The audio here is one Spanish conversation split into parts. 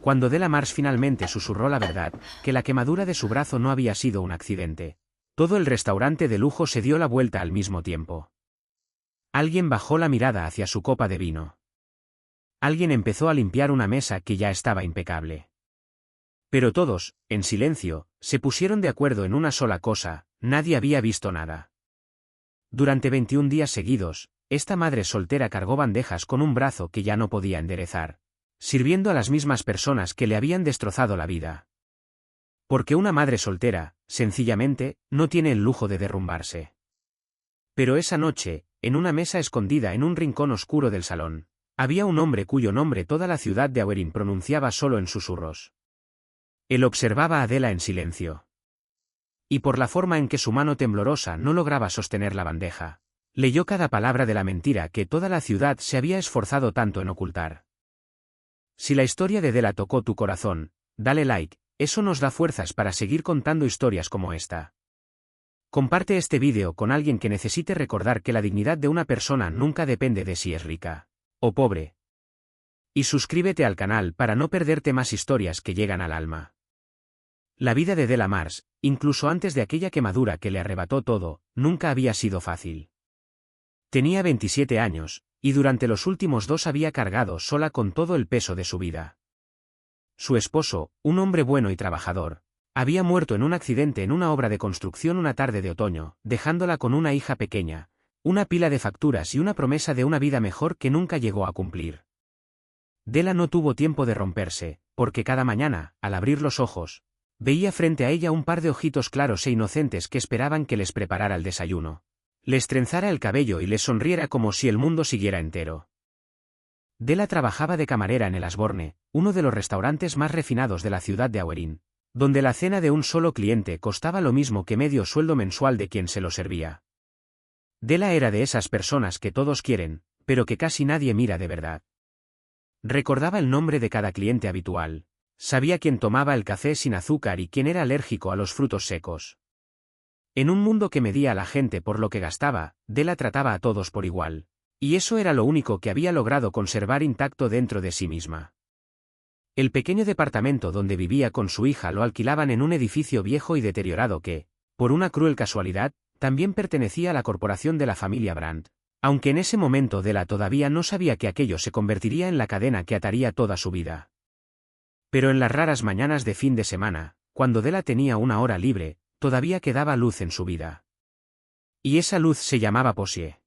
Cuando Della Mars finalmente susurró la verdad, que la quemadura de su brazo no había sido un accidente. Todo el restaurante de lujo se dio la vuelta al mismo tiempo. Alguien bajó la mirada hacia su copa de vino. Alguien empezó a limpiar una mesa que ya estaba impecable. Pero todos, en silencio, se pusieron de acuerdo en una sola cosa: nadie había visto nada. Durante 21 días seguidos, esta madre soltera cargó bandejas con un brazo que ya no podía enderezar, sirviendo a las mismas personas que le habían destrozado la vida. Porque una madre soltera, sencillamente, no tiene el lujo de derrumbarse. Pero esa noche, en una mesa escondida en un rincón oscuro del salón, había un hombre cuyo nombre toda la ciudad de Awerin pronunciaba solo en susurros. Él observaba a Della en silencio. Y por la forma en que su mano temblorosa no lograba sostener la bandeja, leyó cada palabra de la mentira que toda la ciudad se había esforzado tanto en ocultar. Si la historia de Della tocó tu corazón, dale like, eso nos da fuerzas para seguir contando historias como esta. Comparte este vídeo con alguien que necesite recordar que la dignidad de una persona nunca depende de si es rica o pobre. Y suscríbete al canal para no perderte más historias que llegan al alma. La vida de Della Mars, incluso antes de aquella quemadura que le arrebató todo, nunca había sido fácil. Tenía 27 años, y durante los últimos 2 había cargado sola con todo el peso de su vida. Su esposo, un hombre bueno y trabajador, había muerto en un accidente en una obra de construcción una tarde de otoño, dejándola con una hija pequeña, una pila de facturas y una promesa de una vida mejor que nunca llegó a cumplir. Della no tuvo tiempo de romperse, porque cada mañana, al abrir los ojos, veía frente a ella un par de ojitos claros e inocentes que esperaban que les preparara el desayuno, les trenzara el cabello y les sonriera como si el mundo siguiera entero. Della trabajaba de camarera en el Ashbourne, uno de los restaurantes más refinados de la ciudad de Awerin, donde la cena de un solo cliente costaba lo mismo que medio sueldo mensual de quien se lo servía. Della era de esas personas que todos quieren, pero que casi nadie mira de verdad. Recordaba el nombre de cada cliente habitual, sabía quién tomaba el café sin azúcar y quién era alérgico a los frutos secos. En un mundo que medía a la gente por lo que gastaba, Della trataba a todos por igual, y eso era lo único que había logrado conservar intacto dentro de sí misma. El pequeño departamento donde vivía con su hija lo alquilaban en un edificio viejo y deteriorado que, por una cruel casualidad, también pertenecía a la corporación de la familia Brandt, aunque en ese momento Della todavía no sabía que aquello se convertiría en la cadena que ataría toda su vida. Pero en las raras mañanas de fin de semana, cuando Della tenía una hora libre, todavía quedaba luz en su vida. Y esa luz se llamaba Possie.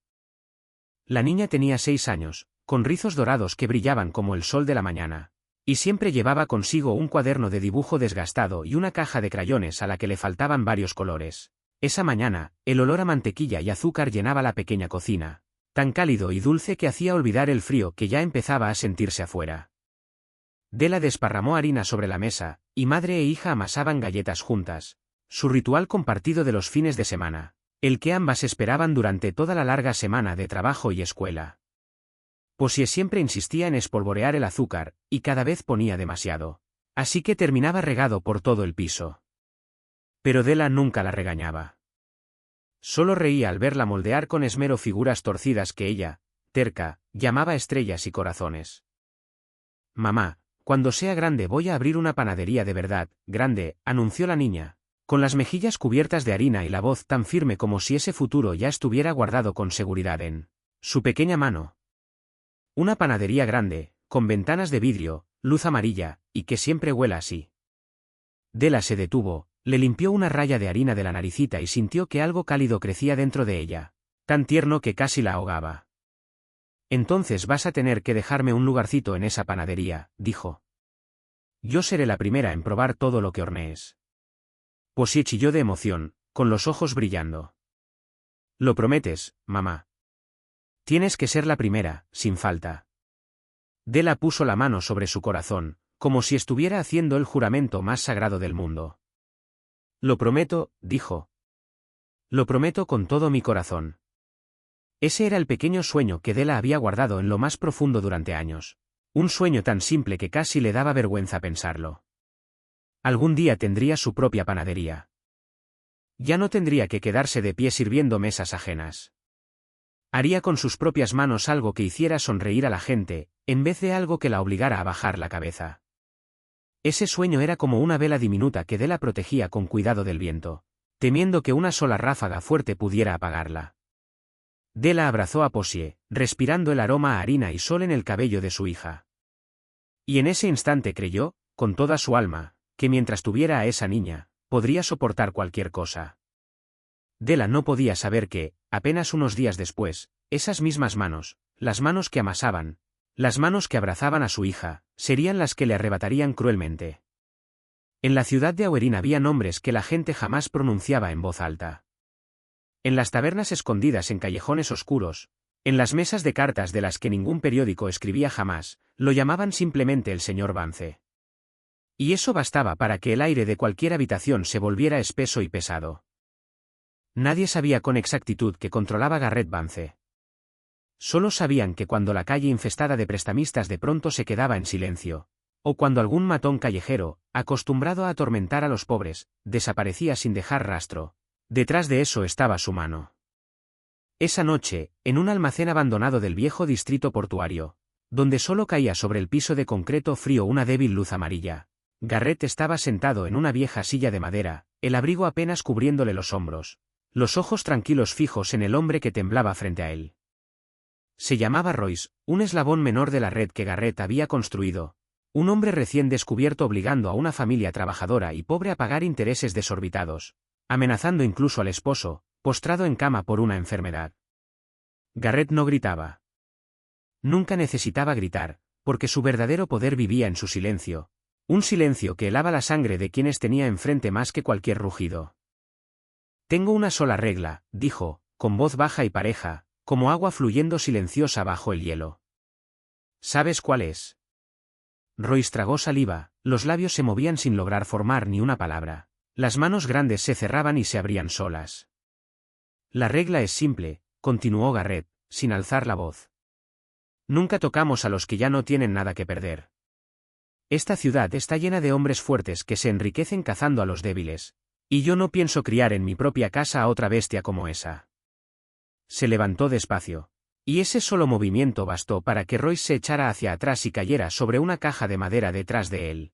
La niña tenía 6 años, con rizos dorados que brillaban como el sol de la mañana, y siempre llevaba consigo un cuaderno de dibujo desgastado y una caja de crayones a la que le faltaban varios colores. Esa mañana, el olor a mantequilla y azúcar llenaba la pequeña cocina, tan cálido y dulce que hacía olvidar el frío que ya empezaba a sentirse afuera. Della desparramó harina sobre la mesa, y madre e hija amasaban galletas juntas, su ritual compartido de los fines de semana, el que ambas esperaban durante toda la larga semana de trabajo y escuela. Possie siempre insistía en espolvorear el azúcar, y cada vez ponía demasiado, así que terminaba regado por todo el piso. Pero Della nunca la regañaba. Solo reía al verla moldear con esmero figuras torcidas que ella, terca, llamaba estrellas y corazones. «Mamá, cuando sea grande voy a abrir una panadería de verdad, grande», anunció la niña, con las mejillas cubiertas de harina y la voz tan firme como si ese futuro ya estuviera guardado con seguridad en su pequeña mano. Una panadería grande, con ventanas de vidrio, luz amarilla, y que siempre huela así. Della se detuvo, le limpió una raya de harina de la naricita y sintió que algo cálido crecía dentro de ella, tan tierno que casi la ahogaba. «Entonces vas a tener que dejarme un lugarcito en esa panadería», dijo. «Yo seré la primera en probar todo lo que hornees». Possie chilló de emoción, con los ojos brillando. «¿Lo prometes, mamá?» «Tienes que ser la primera, sin falta». Della puso la mano sobre su corazón, como si estuviera haciendo el juramento más sagrado del mundo. «Lo prometo», dijo. «Lo prometo con todo mi corazón». Ese era el pequeño sueño que Della había guardado en lo más profundo durante años. Un sueño tan simple que casi le daba vergüenza pensarlo. Algún día tendría su propia panadería. Ya no tendría que quedarse de pie sirviendo mesas ajenas. Haría con sus propias manos algo que hiciera sonreír a la gente, en vez de algo que la obligara a bajar la cabeza. Ese sueño era como una vela diminuta que Della protegía con cuidado del viento, temiendo que una sola ráfaga fuerte pudiera apagarla. Della abrazó a Posie, respirando el aroma a harina y sol en el cabello de su hija. Y en ese instante creyó, con toda su alma, que mientras tuviera a esa niña, podría soportar cualquier cosa. Della no podía saber que, apenas unos días después, esas mismas manos, las manos que amasaban, las manos que abrazaban a su hija, serían las que le arrebatarían cruelmente. En la ciudad de Awerin había nombres que la gente jamás pronunciaba en voz alta. En las tabernas escondidas en callejones oscuros, en las mesas de cartas de las que ningún periódico escribía jamás, lo llamaban simplemente el señor Vance. Y eso bastaba para que el aire de cualquier habitación se volviera espeso y pesado. Nadie sabía con exactitud que controlaba Garrett Vance. Solo sabían que cuando la calle infestada de prestamistas de pronto se quedaba en silencio, o cuando algún matón callejero, acostumbrado a atormentar a los pobres, desaparecía sin dejar rastro, detrás de eso estaba su mano. Esa noche, en un almacén abandonado del viejo distrito portuario, donde solo caía sobre el piso de concreto frío una débil luz amarilla, Garrett estaba sentado en una vieja silla de madera, el abrigo apenas cubriéndole los hombros, los ojos tranquilos fijos en el hombre que temblaba frente a él. Se llamaba Royce, un eslabón menor de la red que Garrett había construido, un hombre recién descubierto obligando a una familia trabajadora y pobre a pagar intereses desorbitados, amenazando incluso al esposo, postrado en cama por una enfermedad. Garrett no gritaba. Nunca necesitaba gritar, porque su verdadero poder vivía en su silencio, un silencio que helaba la sangre de quienes tenía enfrente más que cualquier rugido. Tengo una sola regla, dijo, con voz baja y pareja, como agua fluyendo silenciosa bajo el hielo. ¿Sabes cuál es? Royce tragó saliva, los labios se movían sin lograr formar ni una palabra, las manos grandes se cerraban y se abrían solas. La regla es simple, continuó Garrett, sin alzar la voz. Nunca tocamos a los que ya no tienen nada que perder. Esta ciudad está llena de hombres fuertes que se enriquecen cazando a los débiles, y yo no pienso criar en mi propia casa a otra bestia como esa. Se levantó despacio, y ese solo movimiento bastó para que Royce se echara hacia atrás y cayera sobre una caja de madera detrás de él.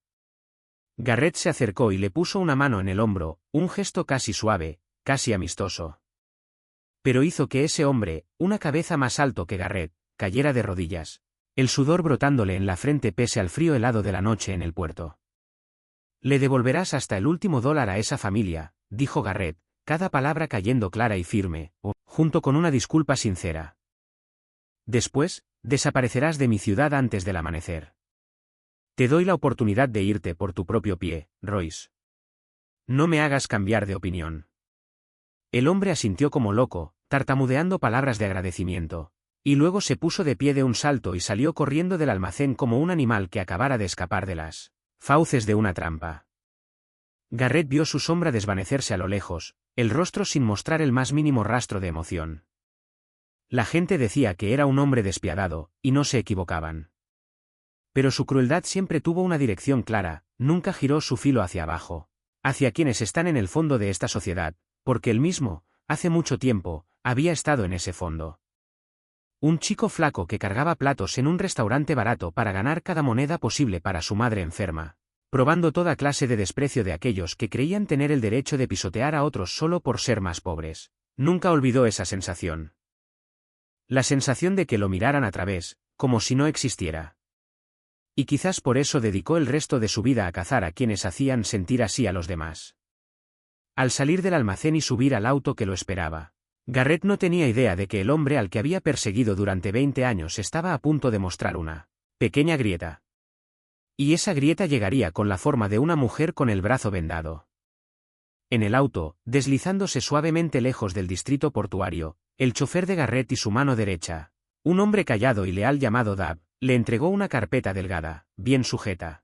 Garrett se acercó y le puso una mano en el hombro, un gesto casi suave, casi amistoso. Pero hizo que ese hombre, una cabeza más alto que Garrett, cayera de rodillas, el sudor brotándole en la frente pese al frío helado de la noche en el puerto. Le devolverás hasta el último dólar a esa familia, dijo Garrett, cada palabra cayendo clara y firme, junto con una disculpa sincera. Después, desaparecerás de mi ciudad antes del amanecer. Te doy la oportunidad de irte por tu propio pie, Royce. No me hagas cambiar de opinión. El hombre asintió como loco, tartamudeando palabras de agradecimiento, y luego se puso de pie de un salto y salió corriendo del almacén como un animal que acabara de escapar de las fauces de una trampa. Garrett vio su sombra desvanecerse a lo lejos, el rostro sin mostrar el más mínimo rastro de emoción. La gente decía que era un hombre despiadado, y no se equivocaban. Pero su crueldad siempre tuvo una dirección clara, nunca giró su filo hacia abajo, hacia quienes están en el fondo de esta sociedad, porque él mismo, hace mucho tiempo, había estado en ese fondo. Un chico flaco que cargaba platos en un restaurante barato para ganar cada moneda posible para su madre enferma, probando toda clase de desprecio de aquellos que creían tener el derecho de pisotear a otros solo por ser más pobres. Nunca olvidó esa sensación. La sensación de que lo miraran a través, como si no existiera. Y quizás por eso dedicó el resto de su vida a cazar a quienes hacían sentir así a los demás. Al salir del almacén y subir al auto que lo esperaba, Garrett no tenía idea de que el hombre al que había perseguido durante 20 años estaba a punto de mostrar una pequeña grieta. Y esa grieta llegaría con la forma de una mujer con el brazo vendado. En el auto, deslizándose suavemente lejos del distrito portuario, el chofer de Garrett y su mano derecha, un hombre callado y leal llamado Dab, le entregó una carpeta delgada, bien sujeta.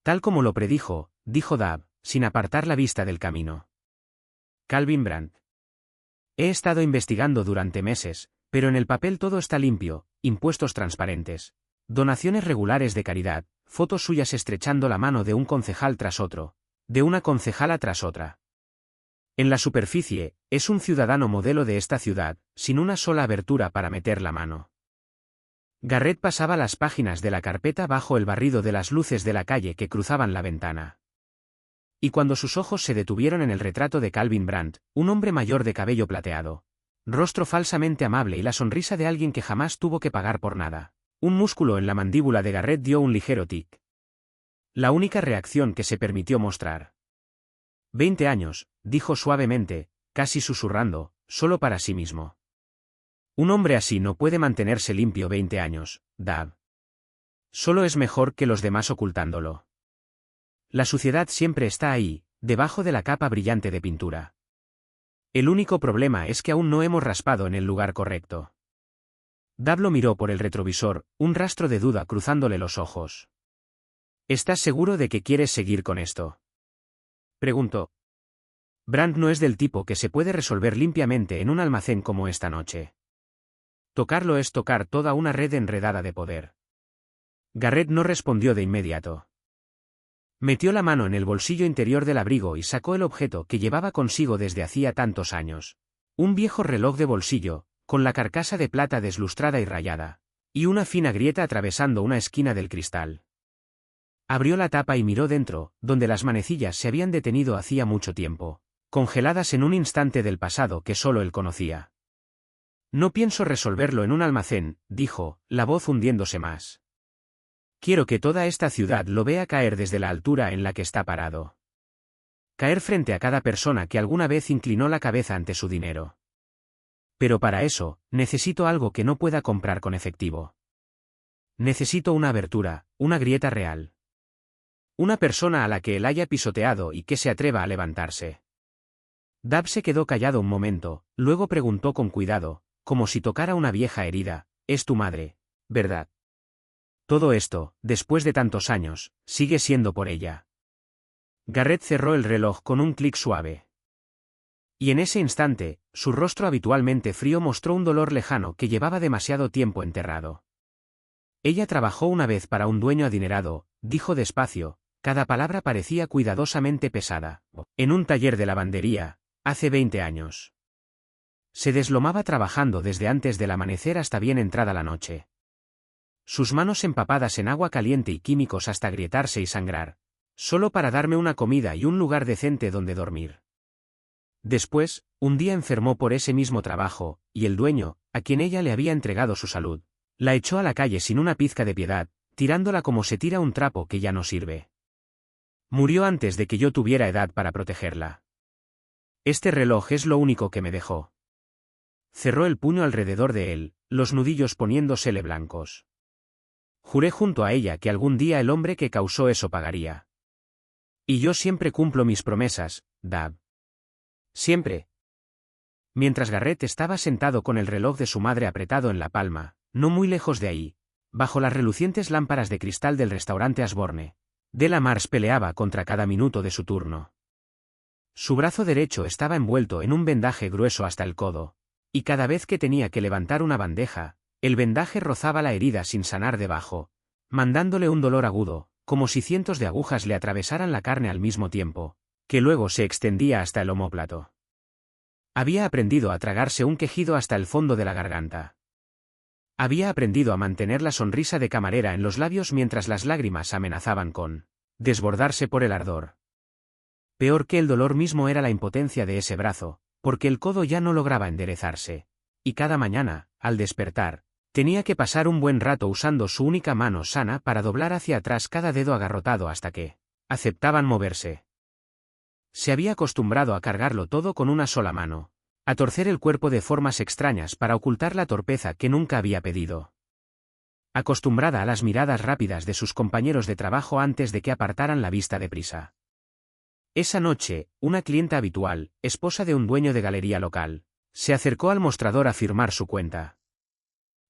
Tal como lo predijo, dijo Dab, sin apartar la vista del camino. Calvin Brandt. He estado investigando durante meses, pero en el papel todo está limpio, impuestos transparentes, donaciones regulares de caridad, fotos suyas estrechando la mano de un concejal tras otro, de una concejala tras otra. En la superficie, es un ciudadano modelo de esta ciudad, sin una sola abertura para meter la mano. Garrett pasaba las páginas de la carpeta bajo el barrido de las luces de la calle que cruzaban la ventana. Y cuando sus ojos se detuvieron en el retrato de Calvin Brandt, un hombre mayor de cabello plateado, rostro falsamente amable y la sonrisa de alguien que jamás tuvo que pagar por nada, un músculo en la mandíbula de Garrett dio un ligero tic. La única reacción que se permitió mostrar. 20 años, dijo suavemente, casi susurrando, solo para sí mismo. Un hombre así no puede mantenerse limpio 20 años, Dab. Solo es mejor que los demás ocultándolo. La suciedad siempre está ahí, debajo de la capa brillante de pintura. El único problema es que aún no hemos raspado en el lugar correcto. Dab lo miró por el retrovisor, un rastro de duda cruzándole los ojos. ¿Estás seguro de que quieres seguir con esto?, preguntó. Brandt no es del tipo que se puede resolver limpiamente en un almacén como esta noche. Tocarlo es tocar toda una red enredada de poder. Garrett no respondió de inmediato. Metió la mano en el bolsillo interior del abrigo y sacó el objeto que llevaba consigo desde hacía tantos años. Un viejo reloj de bolsillo, con la carcasa de plata deslustrada y rayada, y una fina grieta atravesando una esquina del cristal. Abrió la tapa y miró dentro, donde las manecillas se habían detenido hacía mucho tiempo, congeladas en un instante del pasado que solo él conocía. No pienso resolverlo en un almacén, dijo, la voz hundiéndose más. Quiero que toda esta ciudad lo vea caer desde la altura en la que está parado. Caer frente a cada persona que alguna vez inclinó la cabeza ante su dinero. Pero para eso, necesito algo que no pueda comprar con efectivo. Necesito una abertura, una grieta real. Una persona a la que él haya pisoteado y que se atreva a levantarse. Dab se quedó callado un momento, luego preguntó con cuidado, como si tocara una vieja herida, «Es tu madre, ¿verdad? Todo esto, después de tantos años, sigue siendo por ella». Garrett cerró el reloj con un clic suave. Y en ese instante, su rostro habitualmente frío mostró un dolor lejano que llevaba demasiado tiempo enterrado. Ella trabajó una vez para un dueño adinerado, dijo despacio, cada palabra parecía cuidadosamente pesada, en un taller de lavandería, hace 20 años. Se deslomaba trabajando desde antes del amanecer hasta bien entrada la noche. Sus manos empapadas en agua caliente y químicos hasta agrietarse y sangrar, solo para darme una comida y un lugar decente donde dormir. Después, un día enfermó por ese mismo trabajo, y el dueño, a quien ella le había entregado su salud, la echó a la calle sin una pizca de piedad, tirándola como se tira un trapo que ya no sirve. Murió antes de que yo tuviera edad para protegerla. Este reloj es lo único que me dejó. Cerró el puño alrededor de él, los nudillos poniéndosele blancos. Juré junto a ella que algún día el hombre que causó eso pagaría. Y yo siempre cumplo mis promesas, Dab. Siempre. Mientras Garrett estaba sentado con el reloj de su madre apretado en la palma, no muy lejos de ahí, bajo las relucientes lámparas de cristal del restaurante Asborne, Della Mars peleaba contra cada minuto de su turno. Su brazo derecho estaba envuelto en un vendaje grueso hasta el codo, y cada vez que tenía que levantar una bandeja, el vendaje rozaba la herida sin sanar debajo, mandándole un dolor agudo, como si cientos de agujas le atravesaran la carne al mismo tiempo, que luego se extendía hasta el omóplato. Había aprendido a tragarse un quejido hasta el fondo de la garganta. Había aprendido a mantener la sonrisa de camarera en los labios mientras las lágrimas amenazaban con desbordarse por el ardor. Peor que el dolor mismo era la impotencia de ese brazo, porque el codo ya no lograba enderezarse, y cada mañana, al despertar, tenía que pasar un buen rato usando su única mano sana para doblar hacia atrás cada dedo agarrotado hasta que aceptaban moverse. Se había acostumbrado a cargarlo todo con una sola mano, a torcer el cuerpo de formas extrañas para ocultar la torpeza que nunca había pedido. Acostumbrada a las miradas rápidas de sus compañeros de trabajo antes de que apartaran la vista deprisa. Esa noche, una clienta habitual, esposa de un dueño de galería local, se acercó al mostrador a firmar su cuenta.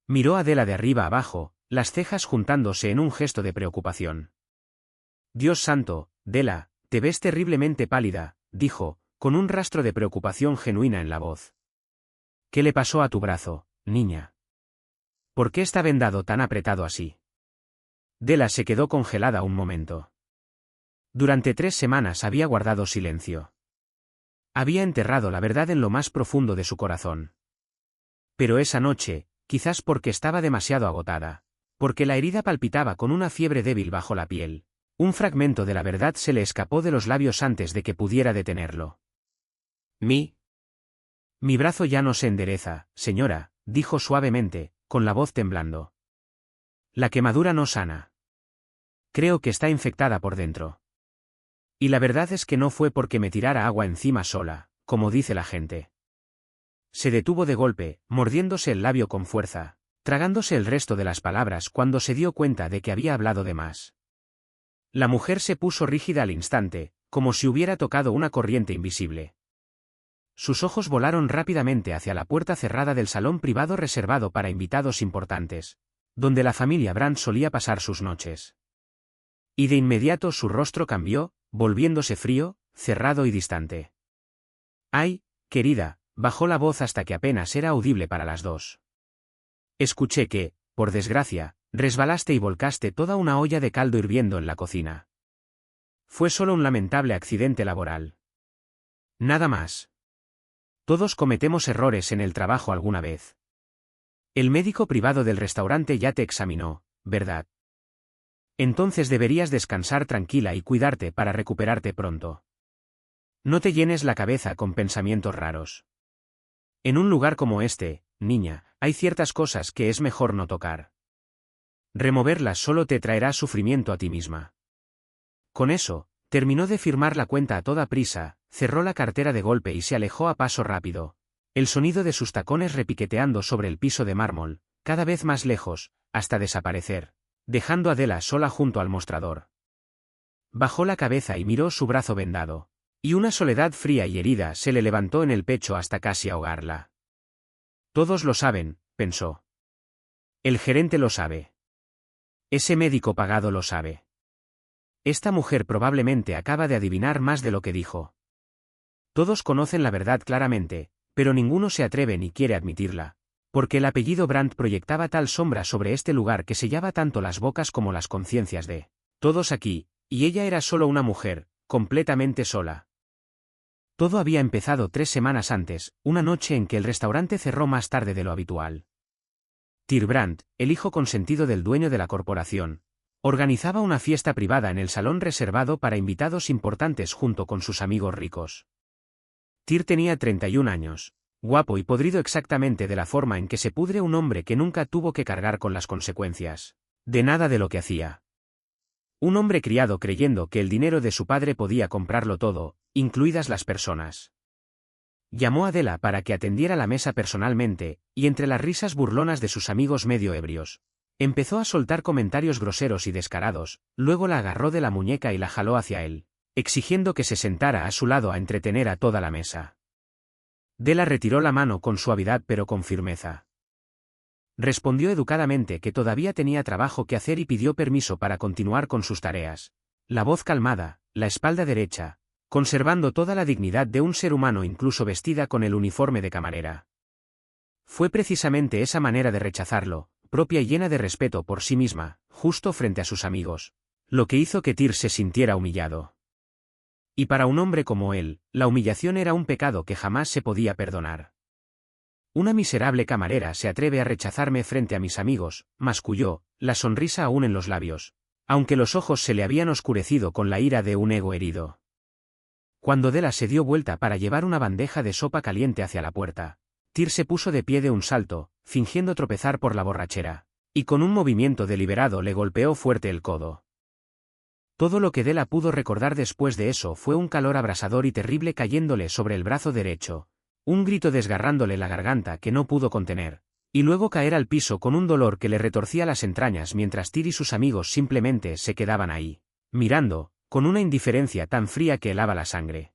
Miró a Della de arriba abajo, las cejas juntándose en un gesto de preocupación. «Dios santo, Della, te ves terriblemente pálida», dijo, con un rastro de preocupación genuina en la voz. «¿Qué le pasó a tu brazo, niña? ¿Por qué está vendado tan apretado así?» Della se quedó congelada un momento. Durante 3 semanas había guardado silencio. Había enterrado la verdad en lo más profundo de su corazón. Pero esa noche, quizás porque estaba demasiado agotada, Porque la herida palpitaba con una fiebre débil bajo la piel. Un fragmento de la verdad se le escapó de los labios antes de que pudiera detenerlo. Mi brazo ya no se endereza, señora, dijo suavemente, con la voz temblando. La quemadura no sana. Creo que está infectada por dentro. Y la verdad es que no fue porque me tirara agua encima sola, como dice la gente. Se detuvo de golpe, mordiéndose el labio con fuerza, tragándose el resto de las palabras cuando se dio cuenta de que había hablado de más. La mujer se puso rígida al instante, como si hubiera tocado una corriente invisible. Sus ojos volaron rápidamente hacia la puerta cerrada del salón privado reservado para invitados importantes, donde la familia Brandt solía pasar sus noches. Y de inmediato su rostro cambió, volviéndose frío, cerrado y distante. «Ay, querida», bajó la voz hasta que apenas era audible para las dos. «Escuché que, por desgracia, resbalaste y volcaste toda una olla de caldo hirviendo en la cocina. Fue solo un lamentable accidente laboral. Nada más. Todos cometemos errores en el trabajo alguna vez. El médico privado del restaurante ya te examinó, ¿verdad? Entonces deberías descansar tranquila y cuidarte para recuperarte pronto. No te llenes la cabeza con pensamientos raros. En un lugar como este, niña, hay ciertas cosas que es mejor no tocar. Removerlas solo te traerá sufrimiento a ti misma». Con eso, terminó de firmar la cuenta a toda prisa, cerró la cartera de golpe y se alejó a paso rápido, el sonido de sus tacones repiqueteando sobre el piso de mármol, cada vez más lejos, hasta desaparecer, dejando a Adela sola junto al mostrador. Bajó la cabeza y miró su brazo vendado, y una soledad fría y herida se le levantó en el pecho hasta casi ahogarla. Todos lo saben, pensó. El gerente lo sabe. Ese médico pagado lo sabe. Esta mujer probablemente acaba de adivinar más de lo que dijo. Todos conocen la verdad claramente, pero ninguno se atreve ni quiere admitirla, porque el apellido Brandt proyectaba tal sombra sobre este lugar que sellaba tanto las bocas como las conciencias de todos aquí, y ella era solo una mujer, completamente sola. Todo había empezado 3 semanas antes, una noche en que el restaurante cerró más tarde de lo habitual. Tyr Brandt, el hijo consentido del dueño de la corporación, organizaba una fiesta privada en el salón reservado para invitados importantes junto con sus amigos ricos. Tyr tenía 31 años, guapo y podrido exactamente de la forma en que se pudre un hombre que nunca tuvo que cargar con las consecuencias de nada de lo que hacía. Un hombre criado creyendo que el dinero de su padre podía comprarlo todo, incluidas las personas. Llamó a Adela para que atendiera la mesa personalmente, y entre las risas burlonas de sus amigos medio ebrios, empezó a soltar comentarios groseros y descarados, luego la agarró de la muñeca y la jaló hacia él, exigiendo que se sentara a su lado a entretener a toda la mesa. Adela retiró la mano con suavidad pero con firmeza. Respondió educadamente que todavía tenía trabajo que hacer y pidió permiso para continuar con sus tareas, la voz calmada, la espalda derecha, conservando toda la dignidad de un ser humano incluso vestida con el uniforme de camarera. Fue precisamente esa manera de rechazarlo, propia y llena de respeto por sí misma, justo frente a sus amigos, lo que hizo que Tyr se sintiera humillado. Y para un hombre como él, la humillación era un pecado que jamás se podía perdonar. Una miserable camarera se atreve a rechazarme frente a mis amigos, masculló, la sonrisa aún en los labios, aunque los ojos se le habían oscurecido con la ira de un ego herido. Cuando Adela se dio vuelta para llevar una bandeja de sopa caliente hacia la puerta, Tyr se puso de pie de un salto, fingiendo tropezar por la borrachera, y con un movimiento deliberado le golpeó fuerte el codo. Todo lo que Adela pudo recordar después de eso fue un calor abrasador y terrible cayéndole sobre el brazo derecho, un grito desgarrándole la garganta que no pudo contener, y luego caer al piso con un dolor que le retorcía las entrañas mientras Tyr y sus amigos simplemente se quedaban ahí, mirando, con una indiferencia tan fría que helaba la sangre.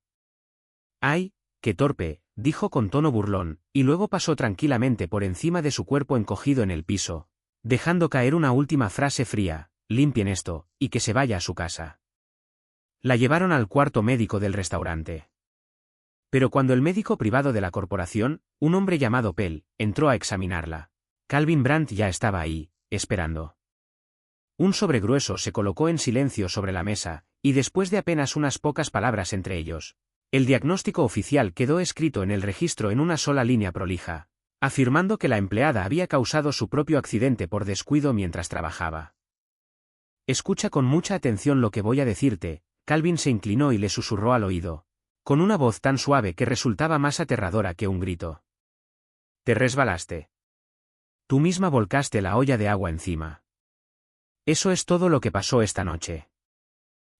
«¡Ay, qué torpe!», dijo con tono burlón, y luego pasó tranquilamente por encima de su cuerpo encogido en el piso, dejando caer una última frase fría: «Limpien esto, y que se vaya a su casa». La llevaron al cuarto médico del restaurante. Pero cuando el médico privado de la corporación, un hombre llamado Pell, entró a examinarla, Calvin Brandt ya estaba ahí, esperando. Un sobre grueso se colocó en silencio sobre la mesa, y después de apenas unas pocas palabras entre ellos, el diagnóstico oficial quedó escrito en el registro en una sola línea prolija: afirmando que la empleada había causado su propio accidente por descuido mientras trabajaba. Escucha con mucha atención lo que voy a decirte. Calvin se inclinó y le susurró al oído, con una voz tan suave que resultaba más aterradora que un grito. Te resbalaste. Tú misma volcaste la olla de agua encima. Eso es todo lo que pasó esta noche.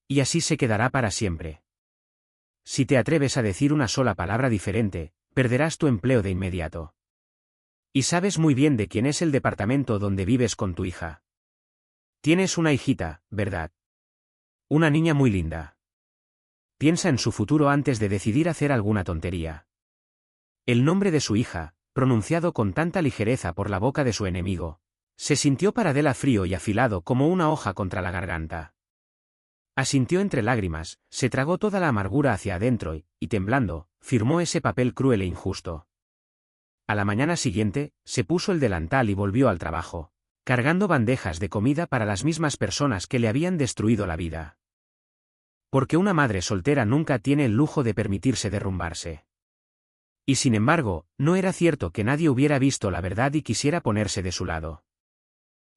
Y así se quedará para siempre. Si te atreves a decir una sola palabra diferente, perderás tu empleo de inmediato. Y sabes muy bien de quién es el departamento donde vives con tu hija. Tienes una hijita, ¿verdad? Una niña muy linda. Piensa en su futuro antes de decidir hacer alguna tontería. El nombre de su hija, pronunciado con tanta ligereza por la boca de su enemigo, se sintió para Della frío y afilado como una hoja contra la garganta. Asintió entre lágrimas, se tragó toda la amargura hacia adentro y, temblando, firmó ese papel cruel e injusto. A la mañana siguiente, se puso el delantal y volvió al trabajo, cargando bandejas de comida para las mismas personas que le habían destruido la vida. Porque una madre soltera nunca tiene el lujo de permitirse derrumbarse. Y sin embargo, no era cierto que nadie hubiera visto la verdad y quisiera ponerse de su lado.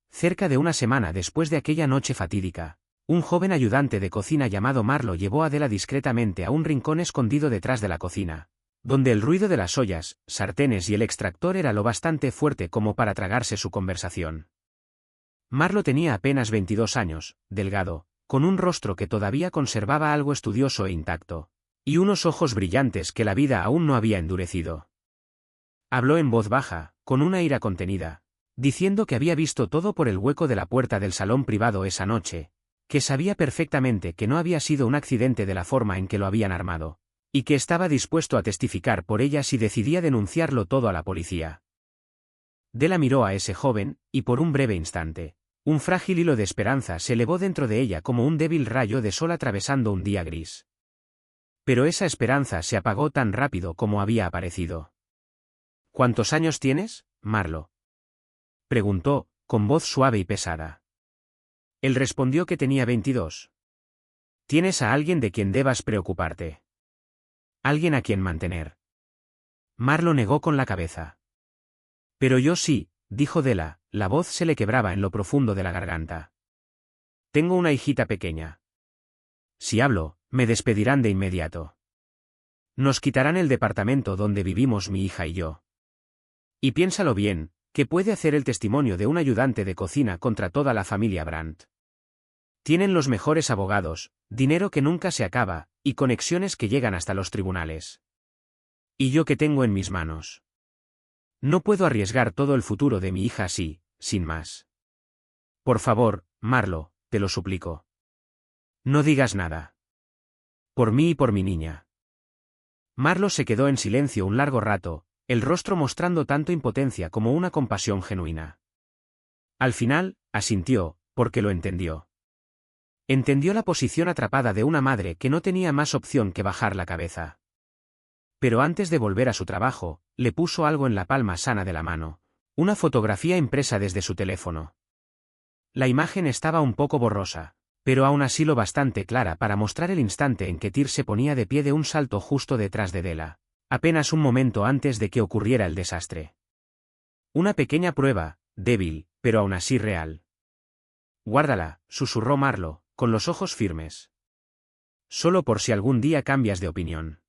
Cerca de una semana después de aquella noche fatídica, un joven ayudante de cocina llamado Marlo llevó a Della discretamente a un rincón escondido detrás de la cocina, donde el ruido de las ollas, sartenes y el extractor era lo bastante fuerte como para tragarse su conversación. Marlo tenía apenas 22 años, delgado, con un rostro que todavía conservaba algo estudioso e intacto, y unos ojos brillantes que la vida aún no había endurecido. Habló en voz baja, con una ira contenida, diciendo que había visto todo por el hueco de la puerta del salón privado esa noche, que sabía perfectamente que no había sido un accidente de la forma en que lo habían armado, y que estaba dispuesto a testificar por ella si decidía denunciarlo todo a la policía. Della miró a ese joven, y por un breve instante, un frágil hilo de esperanza se elevó dentro de ella como un débil rayo de sol atravesando un día gris. Pero esa esperanza se apagó tan rápido como había aparecido. ¿Cuántos años tienes, Marlo?, preguntó, con voz suave y pesada. Él respondió que tenía 22. ¿Tienes a alguien de quien debas preocuparte? ¿Alguien a quien mantener? Marlo negó con la cabeza. Pero yo sí, dijo Della, la voz se le quebraba en lo profundo de la garganta. Tengo una hijita pequeña. Si hablo, me despedirán de inmediato. Nos quitarán el departamento donde vivimos mi hija y yo. Y piénsalo bien, ¿qué puede hacer el testimonio de un ayudante de cocina contra toda la familia Brandt? Tienen los mejores abogados, dinero que nunca se acaba, y conexiones que llegan hasta los tribunales. ¿Y yo qué tengo en mis manos? No puedo arriesgar todo el futuro de mi hija así, sin más. Por favor, Marlo, te lo suplico. No digas nada. Por mí y por mi niña. Marlo se quedó en silencio un largo rato, el rostro mostrando tanto impotencia como una compasión genuina. Al final, asintió, porque lo entendió. Entendió la posición atrapada de una madre que no tenía más opción que bajar la cabeza. Pero antes de volver a su trabajo, le puso algo en la palma sana de la mano, una fotografía impresa desde su teléfono. La imagen estaba un poco borrosa, pero aún así lo bastante clara para mostrar el instante en que Tyr se ponía de pie de un salto justo detrás de Della, apenas un momento antes de que ocurriera el desastre. Una pequeña prueba, débil, pero aún así real. Guárdala, susurró Marlo, con los ojos firmes. Solo por si algún día cambias de opinión.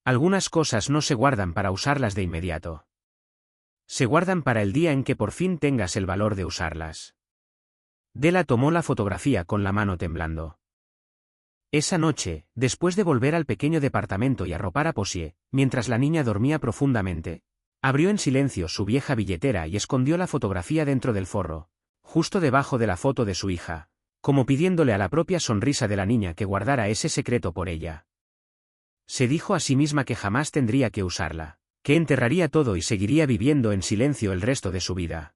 Algunas cosas no se guardan para usarlas de inmediato. Se guardan para el día en que por fin tengas el valor de usarlas. Della tomó la fotografía con la mano temblando. Esa noche, después de volver al pequeño departamento y arropar a Possie, mientras la niña dormía profundamente, abrió en silencio su vieja billetera y escondió la fotografía dentro del forro, justo debajo de la foto de su hija, como pidiéndole a la propia sonrisa de la niña que guardara ese secreto por ella. Se dijo a sí misma que jamás tendría que usarla, que enterraría todo y seguiría viviendo en silencio el resto de su vida.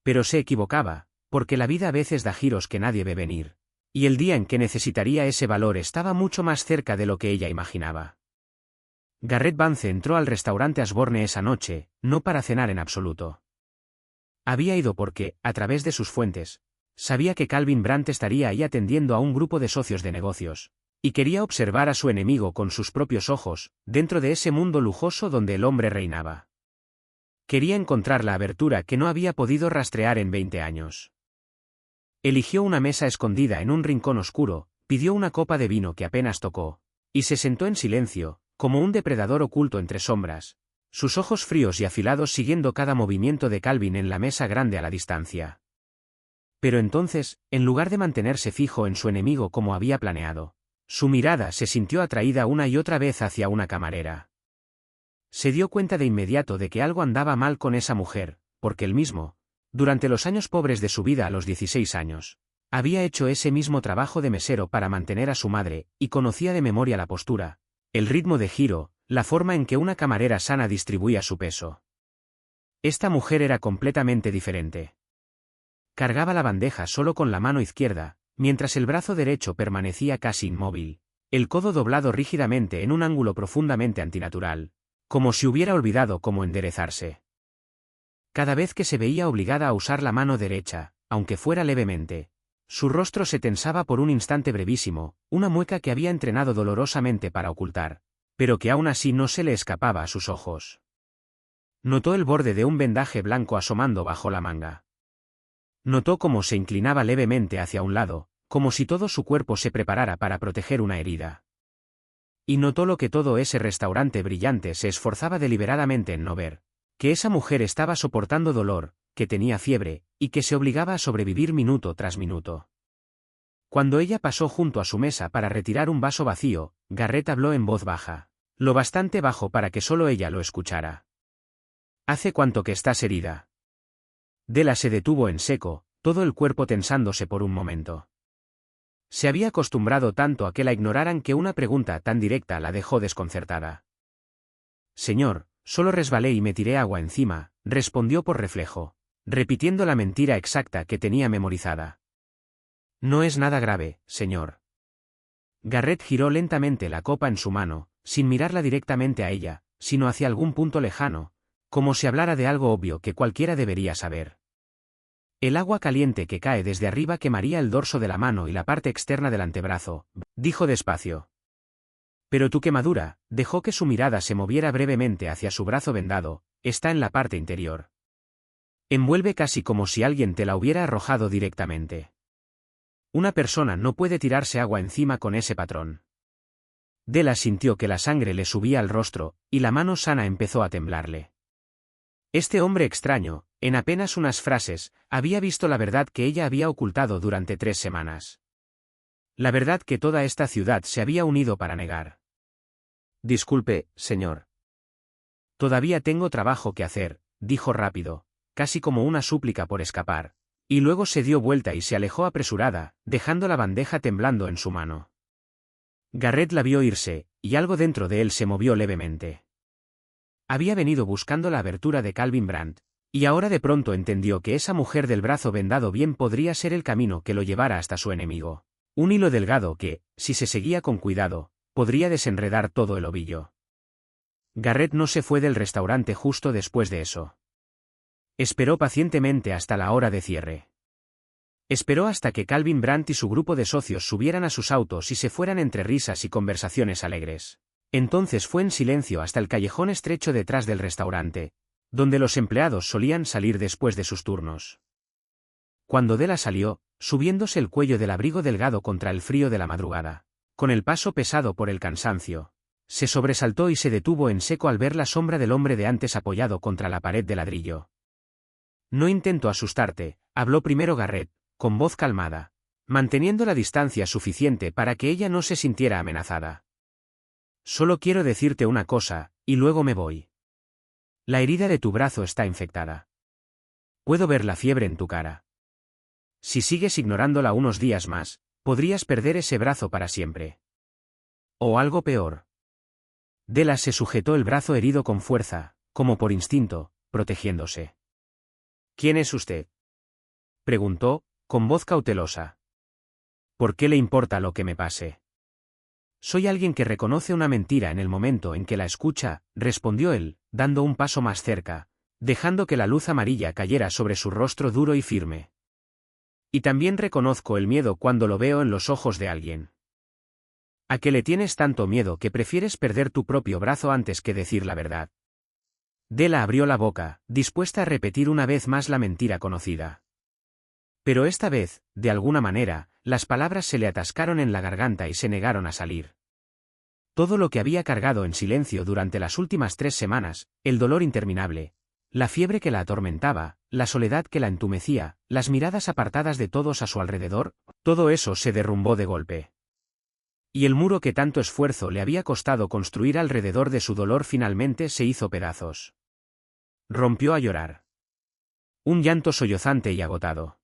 Pero se equivocaba, porque la vida a veces da giros que nadie ve venir, y el día en que necesitaría ese valor estaba mucho más cerca de lo que ella imaginaba. Garrett Vance entró al restaurante Ashbourne esa noche, no para cenar en absoluto. Había ido porque, a través de sus fuentes, sabía que Calvin Brandt estaría ahí atendiendo a un grupo de socios de negocios, y quería observar a su enemigo con sus propios ojos, dentro de ese mundo lujoso donde el hombre reinaba. Quería encontrar la abertura que no había podido rastrear en 20 años. Eligió una mesa escondida en un rincón oscuro, pidió una copa de vino que apenas tocó, y se sentó en silencio, como un depredador oculto entre sombras, sus ojos fríos y afilados siguiendo cada movimiento de Calvin en la mesa grande a la distancia. Pero entonces, en lugar de mantenerse fijo en su enemigo como había planeado, su mirada se sintió atraída una y otra vez hacia una camarera. Se dio cuenta de inmediato de que algo andaba mal con esa mujer, porque él mismo, durante los años pobres de su vida a los 16 años, había hecho ese mismo trabajo de mesero para mantener a su madre, y conocía de memoria la postura, el ritmo de giro, la forma en que una camarera sana distribuía su peso. Esta mujer era completamente diferente. Cargaba la bandeja solo con la mano izquierda, mientras el brazo derecho permanecía casi inmóvil, el codo doblado rígidamente en un ángulo profundamente antinatural, como si hubiera olvidado cómo enderezarse. Cada vez que se veía obligada a usar la mano derecha, aunque fuera levemente, su rostro se tensaba por un instante brevísimo, una mueca que había entrenado dolorosamente para ocultar, pero que aún así no se le escapaba a sus ojos. Notó el borde de un vendaje blanco asomando bajo la manga. Notó cómo se inclinaba levemente hacia un lado, como si todo su cuerpo se preparara para proteger una herida. Y notó lo que todo ese restaurante brillante se esforzaba deliberadamente en no ver, que esa mujer estaba soportando dolor, que tenía fiebre, y que se obligaba a sobrevivir minuto tras minuto. Cuando ella pasó junto a su mesa para retirar un vaso vacío, Garrett habló en voz baja, lo bastante bajo para que solo ella lo escuchara. «¿Hace cuánto que estás herida?» Della se detuvo en seco, todo el cuerpo tensándose por un momento. Se había acostumbrado tanto a que la ignoraran que una pregunta tan directa la dejó desconcertada. «Señor, solo resbalé y me tiré agua encima», respondió por reflejo, repitiendo la mentira exacta que tenía memorizada. «No es nada grave, señor». Garrett giró lentamente la copa en su mano, sin mirarla directamente a ella, sino hacia algún punto lejano, como si hablara de algo obvio que cualquiera debería saber. «El agua caliente que cae desde arriba quemaría el dorso de la mano y la parte externa del antebrazo», dijo despacio. «Pero tu quemadura», dejó que su mirada se moviera brevemente hacia su brazo vendado, «está en la parte interior. Envuelve casi como si alguien te la hubiera arrojado directamente. Una persona no puede tirarse agua encima con ese patrón». Della sintió que la sangre le subía al rostro, y la mano sana empezó a temblarle. Este hombre extraño, en apenas unas frases, había visto la verdad que ella había ocultado durante 3 semanas. La verdad que toda esta ciudad se había unido para negar. «Disculpe, señor. Todavía tengo trabajo que hacer», dijo rápido, casi como una súplica por escapar, y luego se dio vuelta y se alejó apresurada, dejando la bandeja temblando en su mano. Garrett la vio irse, y algo dentro de él se movió levemente. Había venido buscando la abertura de Calvin Brandt, y ahora de pronto entendió que esa mujer del brazo vendado bien podría ser el camino que lo llevara hasta su enemigo. Un hilo delgado que, si se seguía con cuidado, podría desenredar todo el ovillo. Garrett no se fue del restaurante justo después de eso. Esperó pacientemente hasta la hora de cierre. Esperó hasta que Calvin Brandt y su grupo de socios subieran a sus autos y se fueran entre risas y conversaciones alegres. Entonces fue en silencio hasta el callejón estrecho detrás del restaurante, donde los empleados solían salir después de sus turnos. Cuando Della salió, subiéndose el cuello del abrigo delgado contra el frío de la madrugada, con el paso pesado por el cansancio, se sobresaltó y se detuvo en seco al ver la sombra del hombre de antes apoyado contra la pared de ladrillo. «No intento asustarte», habló primero Garrett, con voz calmada, manteniendo la distancia suficiente para que ella no se sintiera amenazada. «Solo quiero decirte una cosa, y luego me voy. La herida de tu brazo está infectada. Puedo ver la fiebre en tu cara. Si sigues ignorándola unos días más, podrías perder ese brazo para siempre. O algo peor». Della se sujetó el brazo herido con fuerza, como por instinto, protegiéndose. «¿Quién es usted?», preguntó, con voz cautelosa. «¿Por qué le importa lo que me pase?». «Soy alguien que reconoce una mentira en el momento en que la escucha», respondió él, dando un paso más cerca, dejando que la luz amarilla cayera sobre su rostro duro y firme. «Y también reconozco el miedo cuando lo veo en los ojos de alguien. ¿A qué le tienes tanto miedo que prefieres perder tu propio brazo antes que decir la verdad?». Della abrió la boca, dispuesta a repetir una vez más la mentira conocida. Pero esta vez, de alguna manera, las palabras se le atascaron en la garganta y se negaron a salir. Todo lo que había cargado en silencio durante las últimas 3 semanas, el dolor interminable, la fiebre que la atormentaba, la soledad que la entumecía, las miradas apartadas de todos a su alrededor, todo eso se derrumbó de golpe. Y el muro que tanto esfuerzo le había costado construir alrededor de su dolor finalmente se hizo pedazos. Rompió a llorar. Un llanto sollozante y agotado.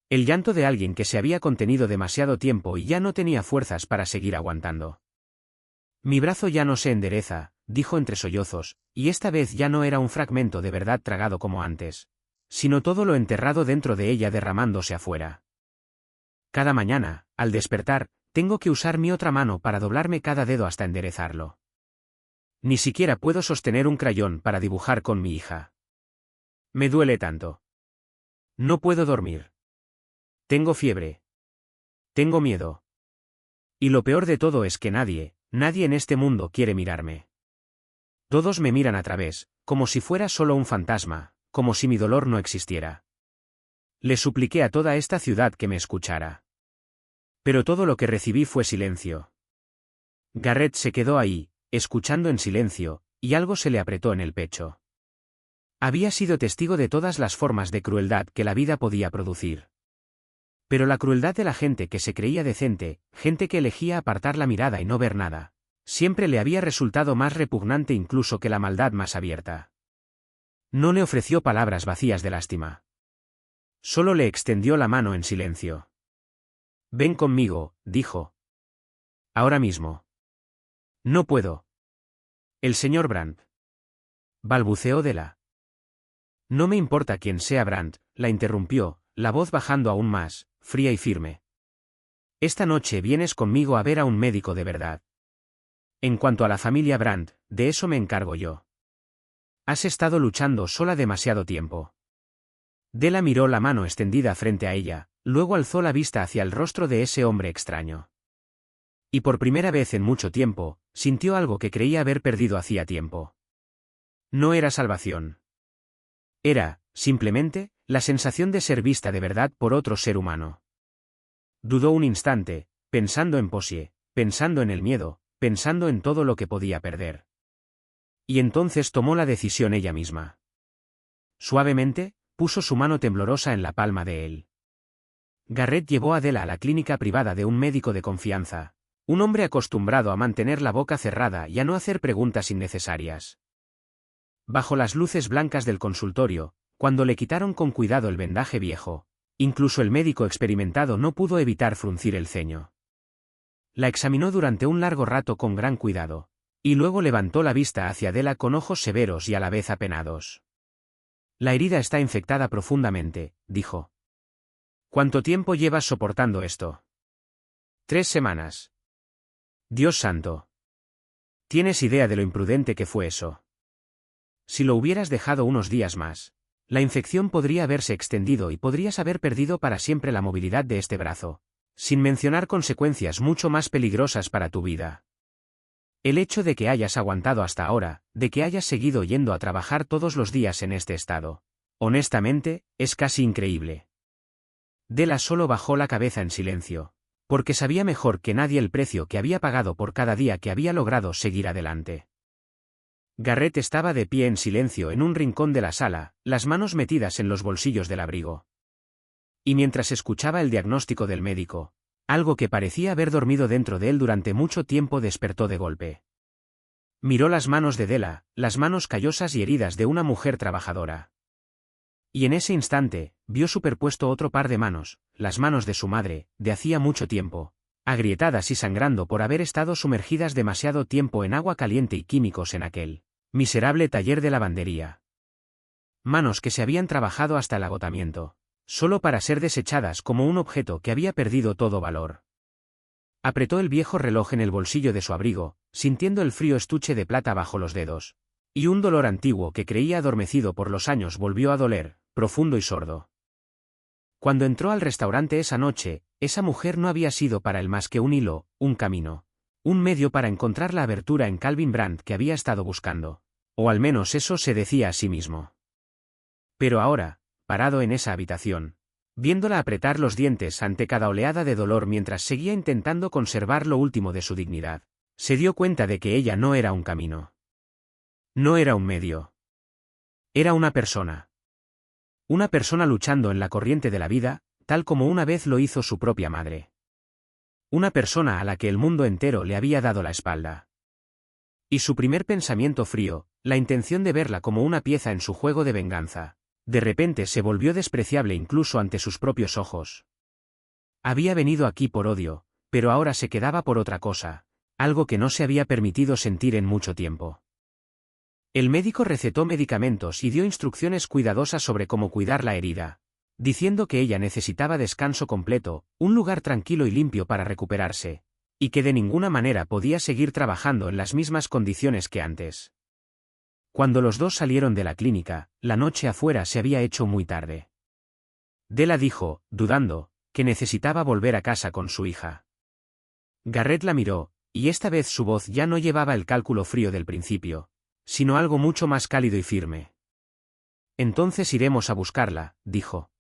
El llanto de alguien que se había contenido demasiado tiempo y ya no tenía fuerzas para seguir aguantando. Mi brazo ya no se endereza, dijo entre sollozos, y esta vez ya no era un fragmento de verdad tragado como antes, sino todo lo enterrado dentro de ella derramándose afuera. Cada mañana, al despertar, tengo que usar mi otra mano para doblarme cada dedo hasta enderezarlo. Ni siquiera puedo sostener un crayón para dibujar con mi hija. Me duele tanto. No puedo dormir. Tengo fiebre. Tengo miedo. Y lo peor de todo es que nadie en este mundo quiere mirarme. Todos me miran a través, como si fuera solo un fantasma, como si mi dolor no existiera. Le supliqué a toda esta ciudad que me escuchara. Pero todo lo que recibí fue silencio. Garrett se quedó ahí, escuchando en silencio, y algo se le apretó en el pecho. Había sido testigo de todas las formas de crueldad que la vida podía producir. Pero la crueldad de la gente que se creía decente, gente que elegía apartar la mirada y no ver nada, siempre le había resultado más repugnante incluso que la maldad más abierta. No le ofreció palabras vacías de lástima. Solo le extendió la mano en silencio. Ven conmigo, dijo. Ahora mismo. No puedo. El señor Brandt. Balbuceó Della. No me importa quién sea Brandt, la interrumpió, la voz bajando aún más, fría y firme. Esta noche vienes conmigo a ver a un médico de verdad. En cuanto a la familia Brandt, de eso me encargo yo. Has estado luchando sola demasiado tiempo. Della miró la mano extendida frente a ella, luego alzó la vista hacia el rostro de ese hombre extraño. Y por primera vez en mucho tiempo, sintió algo que creía haber perdido hacía tiempo. No era salvación. Era, simplemente, la sensación de ser vista de verdad por otro ser humano. Dudó un instante, pensando en Possie, pensando en el miedo, pensando en todo lo que podía perder. Y entonces tomó la decisión ella misma. Suavemente, puso su mano temblorosa en la palma de él. Garrett llevó a Della a la clínica privada de un médico de confianza, un hombre acostumbrado a mantener la boca cerrada y a no hacer preguntas innecesarias. Bajo las luces blancas del consultorio, cuando le quitaron con cuidado el vendaje viejo, incluso el médico experimentado no pudo evitar fruncir el ceño. La examinó durante un largo rato con gran cuidado, y luego levantó la vista hacia Della con ojos severos y a la vez apenados. La herida está infectada profundamente, dijo. ¿Cuánto tiempo llevas soportando esto? 3 semanas. Dios santo. ¿Tienes idea de lo imprudente que fue eso? Si lo hubieras dejado unos días más, la infección podría haberse extendido y podrías haber perdido para siempre la movilidad de este brazo, sin mencionar consecuencias mucho más peligrosas para tu vida. El hecho de que hayas aguantado hasta ahora, de que hayas seguido yendo a trabajar todos los días en este estado, honestamente, es casi increíble. Della solo bajó la cabeza en silencio, porque sabía mejor que nadie el precio que había pagado por cada día que había logrado seguir adelante. Garrett estaba de pie en silencio en un rincón de la sala, las manos metidas en los bolsillos del abrigo. Y mientras escuchaba el diagnóstico del médico, algo que parecía haber dormido dentro de él durante mucho tiempo despertó de golpe. Miró las manos de Della, las manos callosas y heridas de una mujer trabajadora. Y en ese instante, vio superpuesto otro par de manos, las manos de su madre, de hacía mucho tiempo, agrietadas y sangrando por haber estado sumergidas demasiado tiempo en agua caliente y químicos en aquel miserable taller de lavandería. Manos que se habían trabajado hasta el agotamiento, solo para ser desechadas como un objeto que había perdido todo valor. Apretó el viejo reloj en el bolsillo de su abrigo, sintiendo el frío estuche de plata bajo los dedos, y un dolor antiguo que creía adormecido por los años volvió a doler, profundo y sordo. Cuando entró al restaurante esa noche, esa mujer no había sido para él más que un hilo, un camino, un medio para encontrar la abertura en Calvin Brandt que había estado buscando. O al menos eso se decía a sí mismo. Pero ahora, parado en esa habitación, viéndola apretar los dientes ante cada oleada de dolor mientras seguía intentando conservar lo último de su dignidad, se dio cuenta de que ella no era un camino. No era un medio. Era una persona. Una persona luchando en la corriente de la vida, tal como una vez lo hizo su propia madre. Una persona a la que el mundo entero le había dado la espalda. Y su primer pensamiento frío, la intención de verla como una pieza en su juego de venganza, de repente se volvió despreciable incluso ante sus propios ojos. Había venido aquí por odio, pero ahora se quedaba por otra cosa, algo que no se había permitido sentir en mucho tiempo. El médico recetó medicamentos y dio instrucciones cuidadosas sobre cómo cuidar la herida, diciendo que ella necesitaba descanso completo, un lugar tranquilo y limpio para recuperarse, y que de ninguna manera podía seguir trabajando en las mismas condiciones que antes. Cuando los dos salieron de la clínica, la noche afuera se había hecho muy tarde. Della dijo, dudando, que necesitaba volver a casa con su hija. Garrett la miró, y esta vez su voz ya no llevaba el cálculo frío del principio, sino algo mucho más cálido y firme. Entonces iremos a buscarla, dijo.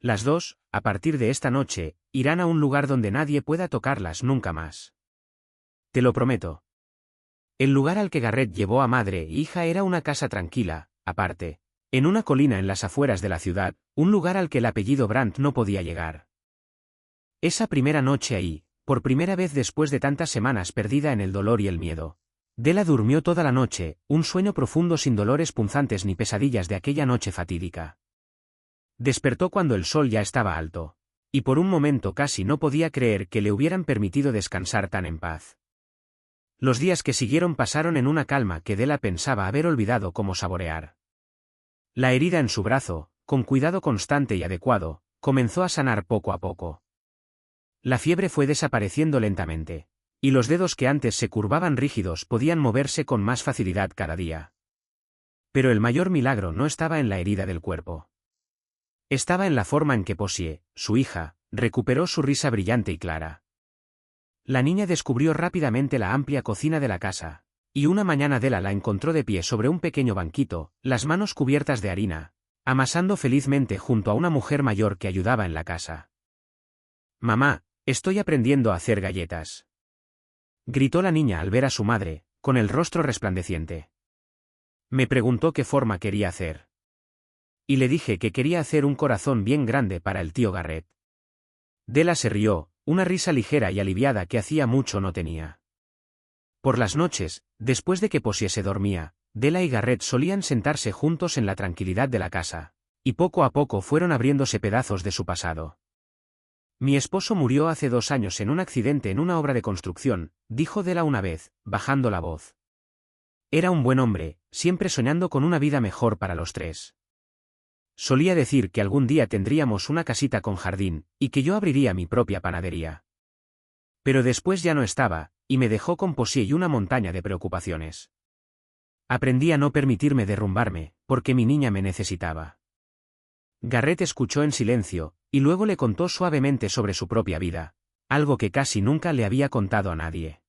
Las dos, a partir de esta noche, irán a un lugar donde nadie pueda tocarlas nunca más. Te lo prometo. El lugar al que Garrett llevó a madre e hija era una casa tranquila, aparte, en una colina en las afueras de la ciudad, un lugar al que el apellido Brandt no podía llegar. Esa primera noche ahí, por primera vez después de tantas semanas perdida en el dolor y el miedo, Della durmió toda la noche, un sueño profundo sin dolores punzantes ni pesadillas de aquella noche fatídica. Despertó cuando el sol ya estaba alto, y por un momento casi no podía creer que le hubieran permitido descansar tan en paz. Los días que siguieron pasaron en una calma que Della pensaba haber olvidado cómo saborear. La herida en su brazo, con cuidado constante y adecuado, comenzó a sanar poco a poco. La fiebre fue desapareciendo lentamente, y los dedos que antes se curvaban rígidos podían moverse con más facilidad cada día. Pero el mayor milagro no estaba en la herida del cuerpo. Estaba en la forma en que Possie, su hija, recuperó su risa brillante y clara. La niña descubrió rápidamente la amplia cocina de la casa, y una mañana Della la encontró de pie sobre un pequeño banquito, las manos cubiertas de harina, amasando felizmente junto a una mujer mayor que ayudaba en la casa. «Mamá, estoy aprendiendo a hacer galletas», gritó la niña al ver a su madre, con el rostro resplandeciente. Me preguntó qué forma quería hacer. Y le dije que quería hacer un corazón bien grande para el tío Garrett. Della se rió, una risa ligera y aliviada que hacía mucho no tenía. Por las noches, después de que Possie se dormía, Della y Garrett solían sentarse juntos en la tranquilidad de la casa, y poco a poco fueron abriéndose pedazos de su pasado. Mi esposo murió hace 2 años en un accidente en una obra de construcción, dijo Della una vez, bajando la voz. Era un buen hombre, siempre soñando con una vida mejor para los 3. Solía decir que algún día tendríamos una casita con jardín, y que yo abriría mi propia panadería. Pero después ya no estaba, y me dejó con Possie y una montaña de preocupaciones. Aprendí a no permitirme derrumbarme, porque mi niña me necesitaba. Garrett escuchó en silencio, y luego le contó suavemente sobre su propia vida, algo que casi nunca le había contado a nadie.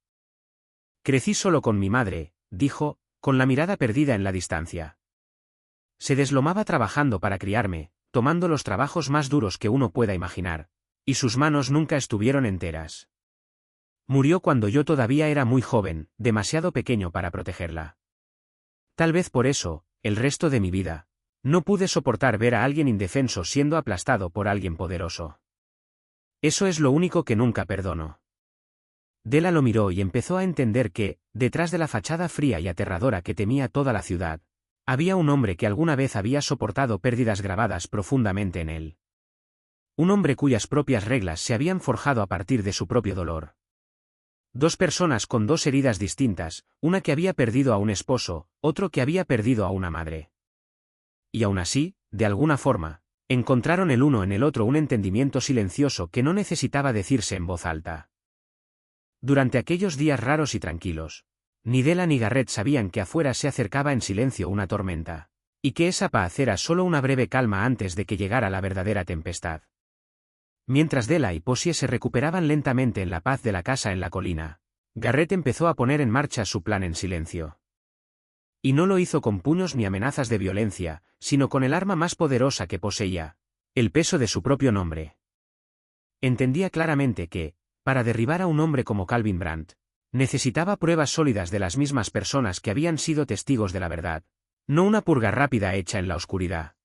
Crecí solo con mi madre, dijo, con la mirada perdida en la distancia. Se deslomaba trabajando para criarme, tomando los trabajos más duros que uno pueda imaginar, y sus manos nunca estuvieron enteras. Murió cuando yo todavía era muy joven, demasiado pequeño para protegerla. Tal vez por eso, el resto de mi vida, no pude soportar ver a alguien indefenso siendo aplastado por alguien poderoso. Eso es lo único que nunca perdono. Della lo miró y empezó a entender que, detrás de la fachada fría y aterradora que temía toda la ciudad, había un hombre que alguna vez había soportado pérdidas grabadas profundamente en él. Un hombre cuyas propias reglas se habían forjado a partir de su propio dolor. 2 personas con 2 heridas distintas, una que había perdido a un esposo, otro que había perdido a una madre. Y aún así, de alguna forma, encontraron el uno en el otro un entendimiento silencioso que no necesitaba decirse en voz alta. Durante aquellos días raros y tranquilos, ni Della ni Garrett sabían que afuera se acercaba en silencio una tormenta, y que esa paz era solo una breve calma antes de que llegara la verdadera tempestad. Mientras Della y Possie se recuperaban lentamente en la paz de la casa en la colina, Garrett empezó a poner en marcha su plan en silencio. Y no lo hizo con puños ni amenazas de violencia, sino con el arma más poderosa que poseía, el peso de su propio nombre. Entendía claramente que, para derribar a un hombre como Calvin Brandt, necesitaba pruebas sólidas de las mismas personas que habían sido testigos de la verdad, no una purga rápida hecha en la oscuridad.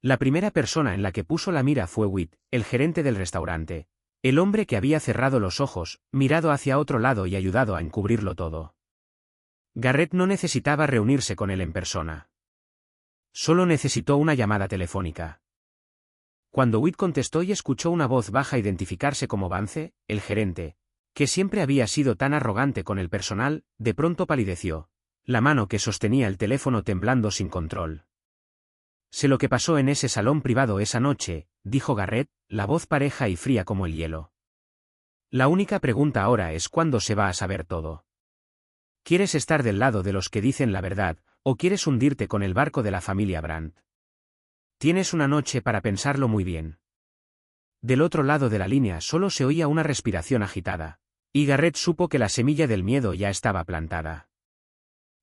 La primera persona en la que puso la mira fue Whit, el gerente del restaurante, el hombre que había cerrado los ojos, mirado hacia otro lado y ayudado a encubrirlo todo. Garrett no necesitaba reunirse con él en persona. Solo necesitó una llamada telefónica. Cuando Whit contestó y escuchó una voz baja identificarse como Vance, el gerente, que siempre había sido tan arrogante con el personal, de pronto palideció, la mano que sostenía el teléfono temblando sin control. Sé lo que pasó en ese salón privado esa noche, dijo Garrett, la voz pareja y fría como el hielo. La única pregunta ahora es cuándo se va a saber todo. ¿Quieres estar del lado de los que dicen la verdad, o quieres hundirte con el barco de la familia Brandt? Tienes una noche para pensarlo muy bien. Del otro lado de la línea solo se oía una respiración agitada, y Garrett supo que la semilla del miedo ya estaba plantada.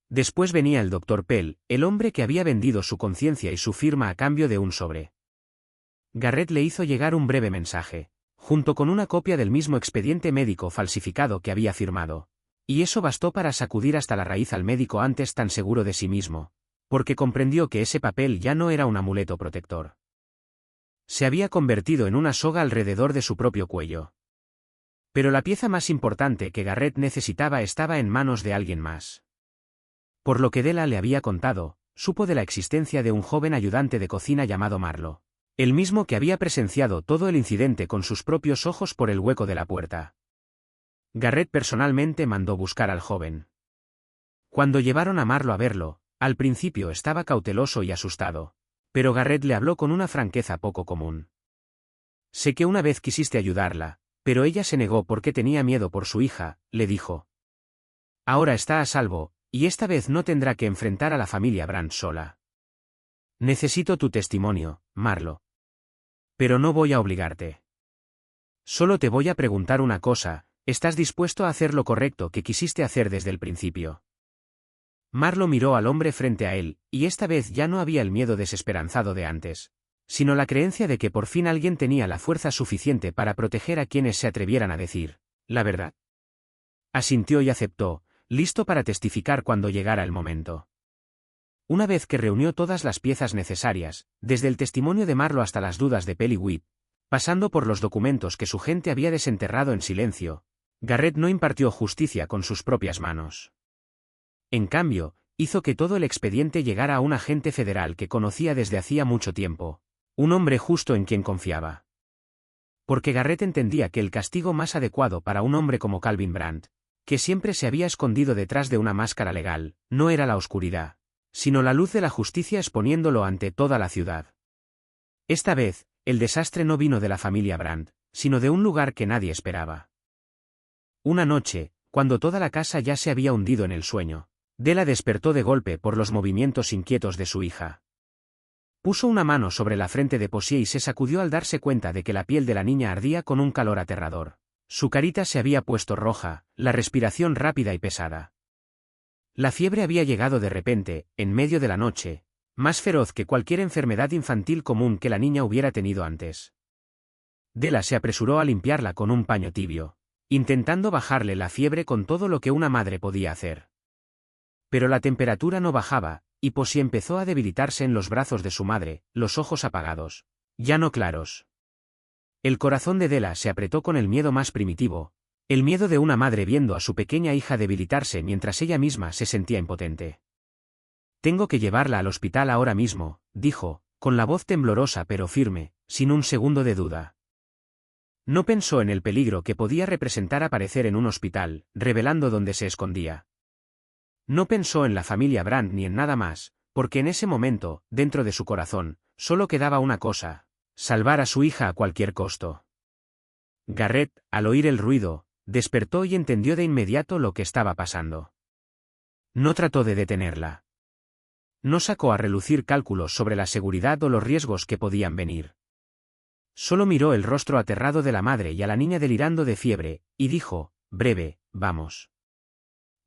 Después venía el Dr. Pell, el hombre que había vendido su conciencia y su firma a cambio de un sobre. Garrett le hizo llegar un breve mensaje, junto con una copia del mismo expediente médico falsificado que había firmado, y eso bastó para sacudir hasta la raíz al médico antes tan seguro de sí mismo, porque comprendió que ese papel ya no era un amuleto protector. Se había convertido en una soga alrededor de su propio cuello. Pero la pieza más importante que Garrett necesitaba estaba en manos de alguien más. Por lo que Della le había contado, supo de la existencia de un joven ayudante de cocina llamado Marlo, el mismo que había presenciado todo el incidente con sus propios ojos por el hueco de la puerta. Garrett personalmente mandó buscar al joven. Cuando llevaron a Marlo a verlo, al principio estaba cauteloso y asustado, pero Garrett le habló con una franqueza poco común. Sé que una vez quisiste ayudarla, pero ella se negó porque tenía miedo por su hija, le dijo. Ahora está a salvo, y esta vez no tendrá que enfrentar a la familia Brandt sola. Necesito tu testimonio, Marlo. Pero no voy a obligarte. Solo te voy a preguntar una cosa, ¿estás dispuesto a hacer lo correcto que quisiste hacer desde el principio? Marlo miró al hombre frente a él, y esta vez ya no había el miedo desesperanzado de antes, sino la creencia de que por fin alguien tenía la fuerza suficiente para proteger a quienes se atrevieran a decir la verdad. Asintió y aceptó, listo para testificar cuando llegara el momento. Una vez que reunió todas las piezas necesarias, desde el testimonio de Marlo hasta las dudas de Pell y Whit, pasando por los documentos que su gente había desenterrado en silencio, Garrett no impartió justicia con sus propias manos. En cambio, hizo que todo el expediente llegara a un agente federal que conocía desde hacía mucho tiempo, un hombre justo en quien confiaba. Porque Garrett entendía que el castigo más adecuado para un hombre como Calvin Brandt, que siempre se había escondido detrás de una máscara legal, no era la oscuridad, sino la luz de la justicia exponiéndolo ante toda la ciudad. Esta vez, el desastre no vino de la familia Brandt, sino de un lugar que nadie esperaba. Una noche, cuando toda la casa ya se había hundido en el sueño, Della despertó de golpe por los movimientos inquietos de su hija. Puso una mano sobre la frente de Posey y se sacudió al darse cuenta de que la piel de la niña ardía con un calor aterrador. Su carita se había puesto roja, la respiración rápida y pesada. La fiebre había llegado de repente, en medio de la noche, más feroz que cualquier enfermedad infantil común que la niña hubiera tenido antes. Della se apresuró a limpiarla con un paño tibio, intentando bajarle la fiebre con todo lo que una madre podía hacer. Pero la temperatura no bajaba, y Posey empezó a debilitarse en los brazos de su madre, los ojos apagados, ya no claros. El corazón de Della se apretó con el miedo más primitivo, el miedo de una madre viendo a su pequeña hija debilitarse mientras ella misma se sentía impotente. Tengo que llevarla al hospital ahora mismo, dijo, con la voz temblorosa pero firme, sin un segundo de duda. No pensó en el peligro que podía representar aparecer en un hospital, revelando dónde se escondía. No pensó en la familia Brandt ni en nada más, porque en ese momento, dentro de su corazón, solo quedaba una cosa: salvar a su hija a cualquier costo. Garrett, al oír el ruido, despertó y entendió de inmediato lo que estaba pasando. No trató de detenerla. No sacó a relucir cálculos sobre la seguridad o los riesgos que podían venir. Solo miró el rostro aterrado de la madre y a la niña delirando de fiebre, y dijo, breve, vamos.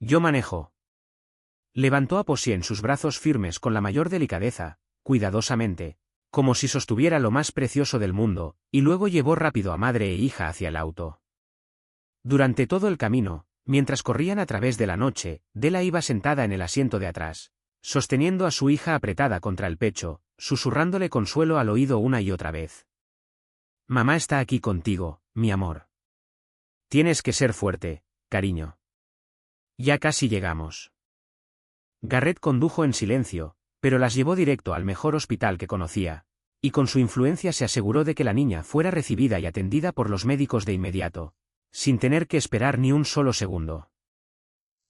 Yo manejo. Levantó a Posey en sus brazos firmes con la mayor delicadeza, cuidadosamente, como si sostuviera lo más precioso del mundo, y luego llevó rápido a madre e hija hacia el auto. Durante todo el camino, mientras corrían a través de la noche, Della iba sentada en el asiento de atrás, sosteniendo a su hija apretada contra el pecho, susurrándole consuelo al oído una y otra vez. Mamá está aquí contigo, mi amor. Tienes que ser fuerte, cariño. Ya casi llegamos. Garrett condujo en silencio, pero las llevó directo al mejor hospital que conocía, y con su influencia se aseguró de que la niña fuera recibida y atendida por los médicos de inmediato, sin tener que esperar ni un solo segundo.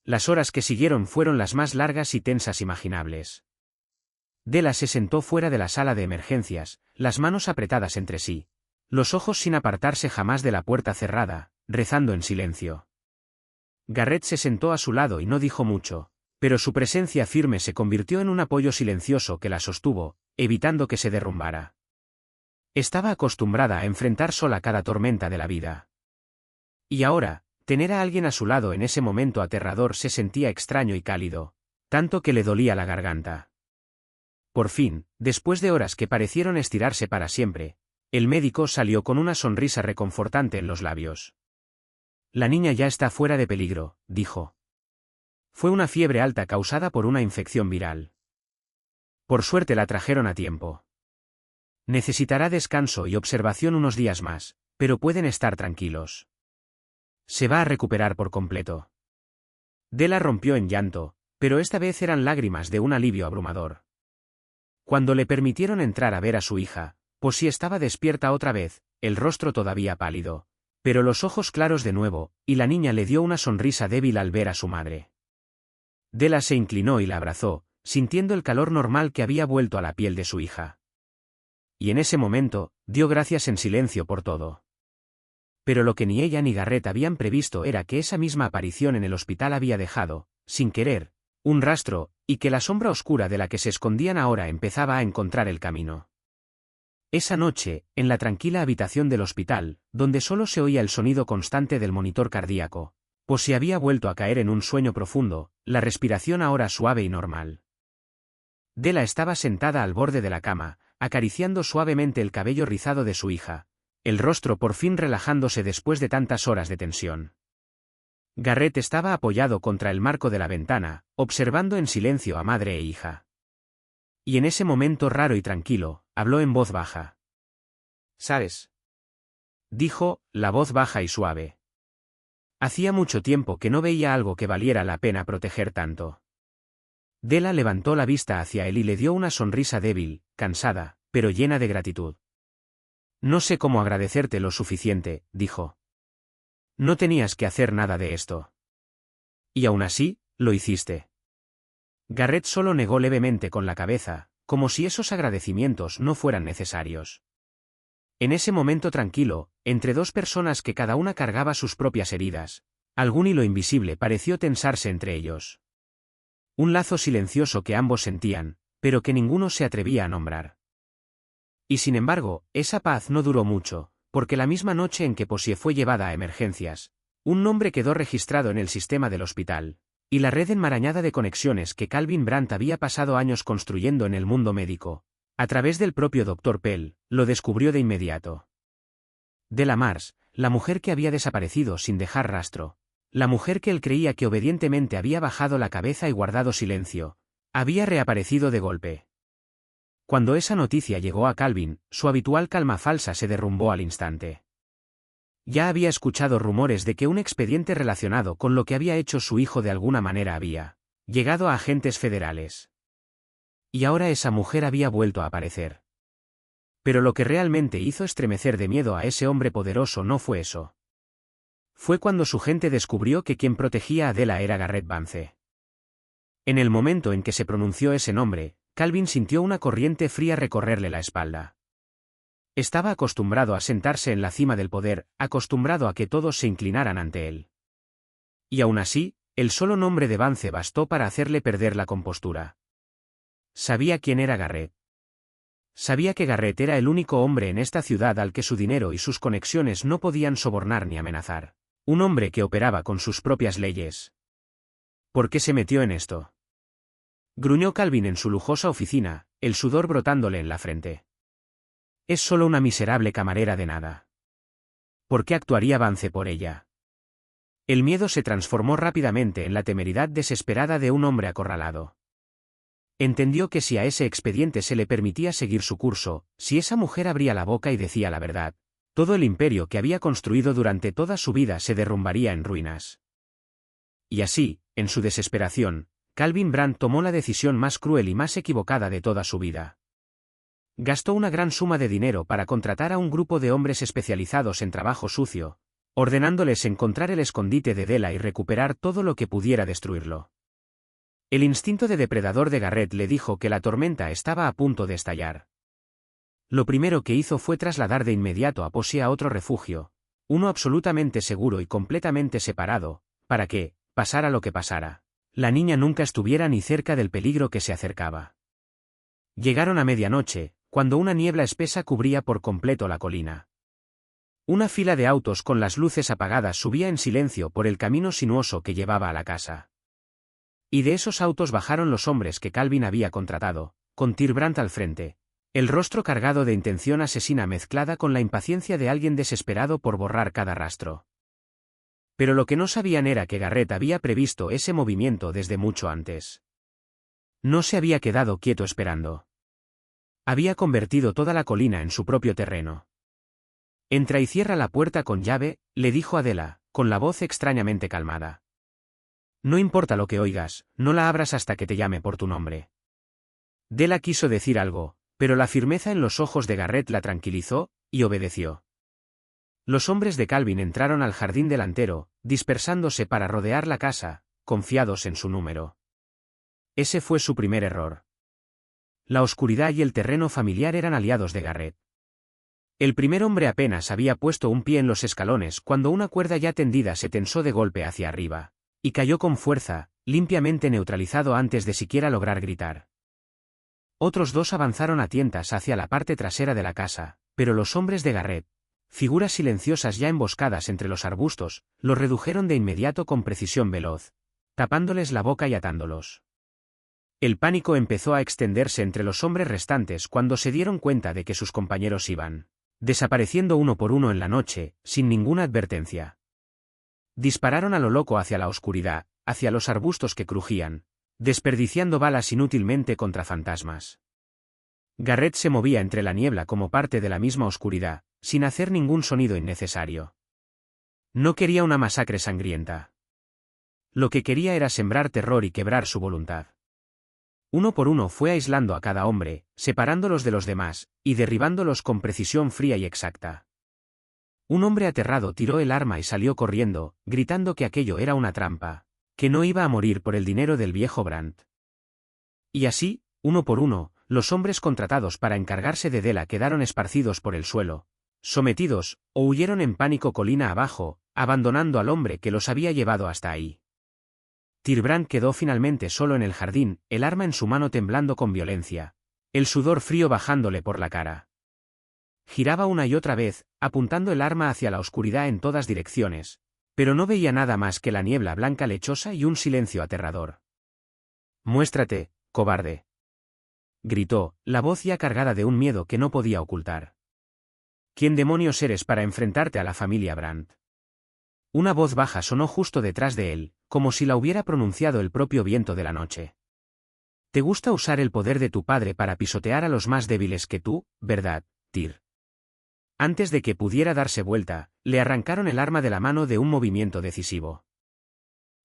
Las horas que siguieron fueron las más largas y tensas imaginables. Della se sentó fuera de la sala de emergencias, las manos apretadas entre sí, los ojos sin apartarse jamás de la puerta cerrada, rezando en silencio. Garrett se sentó a su lado y no dijo mucho, pero su presencia firme se convirtió en un apoyo silencioso que la sostuvo, evitando que se derrumbara. Estaba acostumbrada a enfrentar sola cada tormenta de la vida. Y ahora, tener a alguien a su lado en ese momento aterrador se sentía extraño y cálido, tanto que le dolía la garganta. Por fin, después de horas que parecieron estirarse para siempre, el médico salió con una sonrisa reconfortante en los labios. La niña ya está fuera de peligro, dijo. Fue una fiebre alta causada por una infección viral. Por suerte la trajeron a tiempo. Necesitará descanso y observación unos días más, pero pueden estar tranquilos. Se va a recuperar por completo. Della rompió en llanto, pero esta vez eran lágrimas de un alivio abrumador. Cuando le permitieron entrar a ver a su hija, Posey estaba despierta otra vez, el rostro todavía pálido, pero los ojos claros de nuevo, y la niña le dio una sonrisa débil al ver a su madre. Della se inclinó y la abrazó, sintiendo el calor normal que había vuelto a la piel de su hija. Y en ese momento, dio gracias en silencio por todo. Pero lo que ni ella ni Garrett habían previsto era que esa misma aparición en el hospital había dejado, sin querer, un rastro, y que la sombra oscura de la que se escondían ahora empezaba a encontrar el camino. Esa noche, en la tranquila habitación del hospital, donde solo se oía el sonido constante del monitor cardíaco, Posey había vuelto a caer en un sueño profundo, la respiración ahora suave y normal. Della estaba sentada al borde de la cama, acariciando suavemente el cabello rizado de su hija, el rostro por fin relajándose después de tantas horas de tensión. Garrett estaba apoyado contra el marco de la ventana, observando en silencio a madre e hija. Y en ese momento raro y tranquilo, habló en voz baja. «¿Sabes?», dijo, la voz baja y suave. Hacía mucho tiempo que no veía algo que valiera la pena proteger tanto. Della levantó la vista hacia él y le dio una sonrisa débil, cansada, pero llena de gratitud. «No sé cómo agradecerte lo suficiente», dijo. «No tenías que hacer nada de esto. Y aún así, lo hiciste». Garrett solo negó levemente con la cabeza, como si esos agradecimientos no fueran necesarios. En ese momento tranquilo, entre dos personas que cada una cargaba sus propias heridas, algún hilo invisible pareció tensarse entre ellos. Un lazo silencioso que ambos sentían, pero que ninguno se atrevía a nombrar. Y sin embargo, esa paz no duró mucho, porque la misma noche en que Posey fue llevada a emergencias, un nombre quedó registrado en el sistema del hospital, y la red enmarañada de conexiones que Calvin Brandt había pasado años construyendo en el mundo médico, a través del propio Dr. Pell, lo descubrió de inmediato. Della Mars, la mujer que había desaparecido sin dejar rastro, la mujer que él creía que obedientemente había bajado la cabeza y guardado silencio, había reaparecido de golpe. Cuando esa noticia llegó a Calvin, su habitual calma falsa se derrumbó al instante. Ya había escuchado rumores de que un expediente relacionado con lo que había hecho su hijo de alguna manera había llegado a agentes federales. Y ahora esa mujer había vuelto a aparecer. Pero lo que realmente hizo estremecer de miedo a ese hombre poderoso no fue eso. Fue cuando su gente descubrió que quien protegía a Della era Garrett Vance. En el momento en que se pronunció ese nombre, Calvin sintió una corriente fría recorrerle la espalda. Estaba acostumbrado a sentarse en la cima del poder, acostumbrado a que todos se inclinaran ante él. Y aún así, el solo nombre de Vance bastó para hacerle perder la compostura. Sabía quién era Garrett. Sabía que Garrett era el único hombre en esta ciudad al que su dinero y sus conexiones no podían sobornar ni amenazar. Un hombre que operaba con sus propias leyes. ¿Por qué se metió en esto? Gruñó Calvin en su lujosa oficina, el sudor brotándole en la frente. Es solo una miserable camarera de nada. ¿Por qué actuaría Vance por ella? El miedo se transformó rápidamente en la temeridad desesperada de un hombre acorralado. Entendió que si a ese expediente se le permitía seguir su curso, si esa mujer abría la boca y decía la verdad, todo el imperio que había construido durante toda su vida se derrumbaría en ruinas. Y así, en su desesperación, Calvin Brandt tomó la decisión más cruel y más equivocada de toda su vida. Gastó una gran suma de dinero para contratar a un grupo de hombres especializados en trabajo sucio, ordenándoles encontrar el escondite de Della y recuperar todo lo que pudiera destruirlo. El instinto de depredador de Garrett le dijo que la tormenta estaba a punto de estallar. Lo primero que hizo fue trasladar de inmediato a Posey a otro refugio, uno absolutamente seguro y completamente separado, para que, pasara lo que pasara, la niña nunca estuviera ni cerca del peligro que se acercaba. Llegaron a medianoche, cuando una niebla espesa cubría por completo la colina. Una fila de autos con las luces apagadas subía en silencio por el camino sinuoso que llevaba a la casa. Y de esos autos bajaron los hombres que Calvin había contratado, con Tyr Brandt al frente, el rostro cargado de intención asesina mezclada con la impaciencia de alguien desesperado por borrar cada rastro. Pero lo que no sabían era que Garrett había previsto ese movimiento desde mucho antes. No se había quedado quieto esperando. Había convertido toda la colina en su propio terreno. Entra y cierra la puerta con llave, le dijo a Della, con la voz extrañamente calmada. No importa lo que oigas, no la abras hasta que te llame por tu nombre. Della quiso decir algo, pero la firmeza en los ojos de Garrett la tranquilizó, y obedeció. Los hombres de Calvin entraron al jardín delantero, dispersándose para rodear la casa, confiados en su número. Ese fue su primer error. La oscuridad y el terreno familiar eran aliados de Garrett. El primer hombre apenas había puesto un pie en los escalones cuando una cuerda ya tendida se tensó de golpe hacia arriba, y cayó con fuerza, limpiamente neutralizado antes de siquiera lograr gritar. Otros dos avanzaron a tientas hacia la parte trasera de la casa, pero los hombres de Garrett, figuras silenciosas ya emboscadas entre los arbustos, los redujeron de inmediato con precisión veloz, tapándoles la boca y atándolos. El pánico empezó a extenderse entre los hombres restantes cuando se dieron cuenta de que sus compañeros iban desapareciendo uno por uno en la noche, sin ninguna advertencia. Dispararon a lo loco hacia la oscuridad, hacia los arbustos que crujían, desperdiciando balas inútilmente contra fantasmas. Garrett se movía entre la niebla como parte de la misma oscuridad, sin hacer ningún sonido innecesario. No quería una masacre sangrienta. Lo que quería era sembrar terror y quebrar su voluntad. Uno por uno fue aislando a cada hombre, separándolos de los demás, y derribándolos con precisión fría y exacta. Un hombre aterrado tiró el arma y salió corriendo, gritando que aquello era una trampa, que no iba a morir por el dinero del viejo Brandt. Y así, uno por uno, los hombres contratados para encargarse de Della quedaron esparcidos por el suelo, sometidos, o huyeron en pánico colina abajo, abandonando al hombre que los había llevado hasta ahí. Tyr Brandt quedó finalmente solo en el jardín, el arma en su mano temblando con violencia, el sudor frío bajándole por la cara. Giraba una y otra vez, apuntando el arma hacia la oscuridad en todas direcciones, pero no veía nada más que la niebla blanca lechosa y un silencio aterrador. «Muéstrate, cobarde», gritó, la voz ya cargada de un miedo que no podía ocultar. «¿Quién demonios eres para enfrentarte a la familia Brandt?» Una voz baja sonó justo detrás de él, como si la hubiera pronunciado el propio viento de la noche. «Te gusta usar el poder de tu padre para pisotear a los más débiles que tú, ¿verdad, Tyr?» Antes de que pudiera darse vuelta, le arrancaron el arma de la mano de un movimiento decisivo.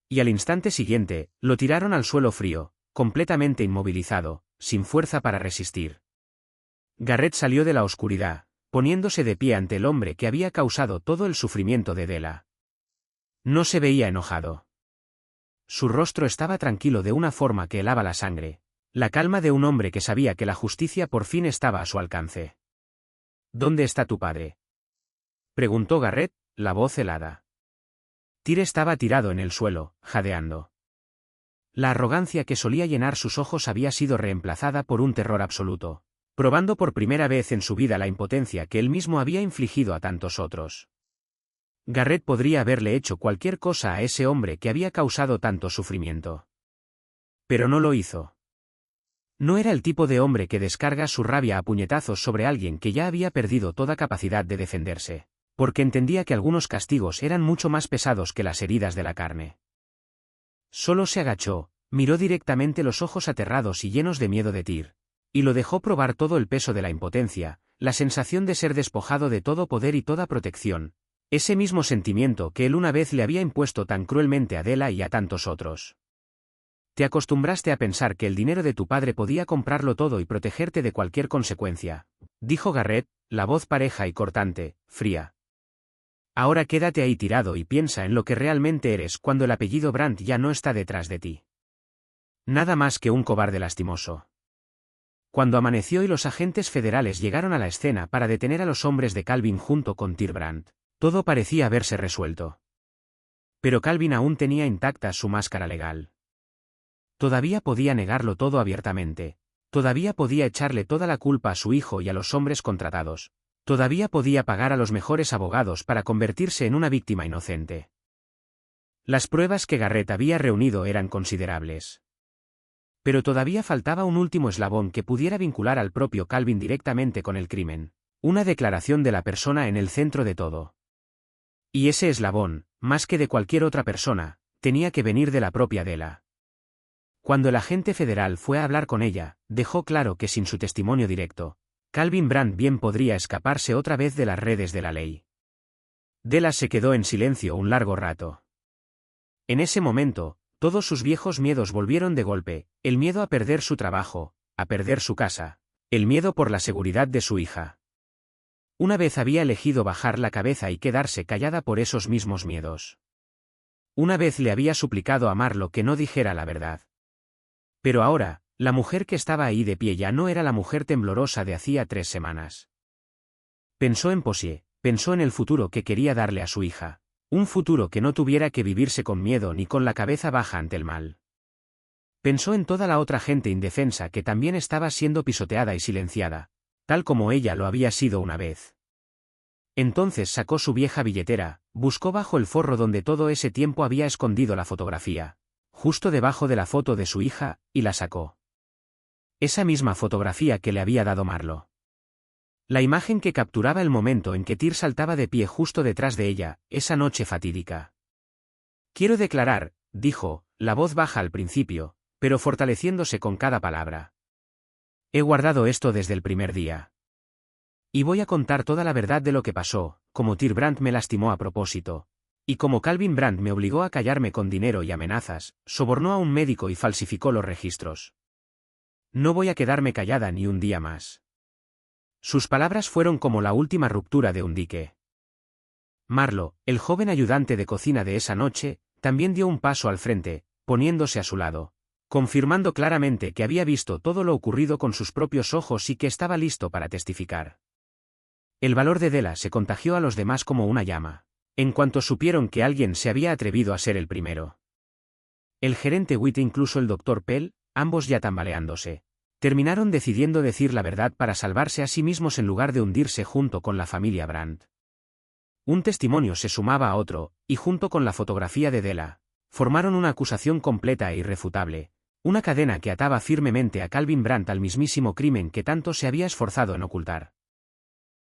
Y al instante siguiente, lo tiraron al suelo frío, completamente inmovilizado, sin fuerza para resistir. Garrett salió de la oscuridad, poniéndose de pie ante el hombre que había causado todo el sufrimiento de Della. No se veía enojado. Su rostro estaba tranquilo de una forma que helaba la sangre, la calma de un hombre que sabía que la justicia por fin estaba a su alcance. «¿Dónde está tu padre?», preguntó Garrett, la voz helada. Tyr estaba tirado en el suelo, jadeando. La arrogancia que solía llenar sus ojos había sido reemplazada por un terror absoluto, probando por primera vez en su vida la impotencia que él mismo había infligido a tantos otros. Garrett podría haberle hecho cualquier cosa a ese hombre que había causado tanto sufrimiento. Pero no lo hizo. No era el tipo de hombre que descarga su rabia a puñetazos sobre alguien que ya había perdido toda capacidad de defenderse, porque entendía que algunos castigos eran mucho más pesados que las heridas de la carne. Solo se agachó, miró directamente los ojos aterrados y llenos de miedo de Tyr, y lo dejó probar todo el peso de la impotencia, la sensación de ser despojado de todo poder y toda protección, ese mismo sentimiento que él una vez le había impuesto tan cruelmente a Della y a tantos otros. Te acostumbraste a pensar que el dinero de tu padre podía comprarlo todo y protegerte de cualquier consecuencia, dijo Garrett, la voz pareja y cortante, fría. Ahora quédate ahí tirado y piensa en lo que realmente eres cuando el apellido Brandt ya no está detrás de ti. Nada más que un cobarde lastimoso. Cuando amaneció y los agentes federales llegaron a la escena para detener a los hombres de Calvin junto con Tyr Brandt, todo parecía haberse resuelto. Pero Calvin aún tenía intacta su máscara legal. Todavía podía negarlo todo abiertamente, todavía podía echarle toda la culpa a su hijo y a los hombres contratados, todavía podía pagar a los mejores abogados para convertirse en una víctima inocente. Las pruebas que Garrett había reunido eran considerables. Pero todavía faltaba un último eslabón que pudiera vincular al propio Calvin directamente con el crimen, una declaración de la persona en el centro de todo. Y ese eslabón, más que de cualquier otra persona, tenía que venir de la propia Della. Cuando el agente federal fue a hablar con ella, dejó claro que sin su testimonio directo, Calvin Brandt bien podría escaparse otra vez de las redes de la ley. Della se quedó en silencio un largo rato. En ese momento, todos sus viejos miedos volvieron de golpe, el miedo a perder su trabajo, a perder su casa, el miedo por la seguridad de su hija. Una vez había elegido bajar la cabeza y quedarse callada por esos mismos miedos. Una vez le había suplicado a Marlo que no dijera la verdad. Pero ahora, la mujer que estaba ahí de pie ya no era la mujer temblorosa de hacía 3 semanas. Pensó en Posey, pensó en el futuro que quería darle a su hija, un futuro que no tuviera que vivirse con miedo ni con la cabeza baja ante el mal. Pensó en toda la otra gente indefensa que también estaba siendo pisoteada y silenciada, tal como ella lo había sido una vez. Entonces sacó su vieja billetera, buscó bajo el forro donde todo ese tiempo había escondido la fotografía, justo debajo de la foto de su hija, y la sacó. Esa misma fotografía que le había dado Marlo. La imagen que capturaba el momento en que Tyr saltaba de pie justo detrás de ella, esa noche fatídica. Quiero declarar, dijo, la voz baja al principio, pero fortaleciéndose con cada palabra. He guardado esto desde el primer día. Y voy a contar toda la verdad de lo que pasó, como Tyr Brandt me lastimó a propósito. Y como Calvin Brandt me obligó a callarme con dinero y amenazas, sobornó a un médico y falsificó los registros. No voy a quedarme callada ni un día más. Sus palabras fueron como la última ruptura de un dique. Marlo, el joven ayudante de cocina de esa noche, también dio un paso al frente, poniéndose a su lado, confirmando claramente que había visto todo lo ocurrido con sus propios ojos y que estaba listo para testificar. El valor de Della se contagió a los demás como una llama, en cuanto supieron que alguien se había atrevido a ser el primero. El gerente Witt e incluso el Dr. Pell, ambos ya tambaleándose, terminaron decidiendo decir la verdad para salvarse a sí mismos en lugar de hundirse junto con la familia Brandt. Un testimonio se sumaba a otro, y junto con la fotografía de Della, formaron una acusación completa e irrefutable, una cadena que ataba firmemente a Calvin Brandt al mismísimo crimen que tanto se había esforzado en ocultar.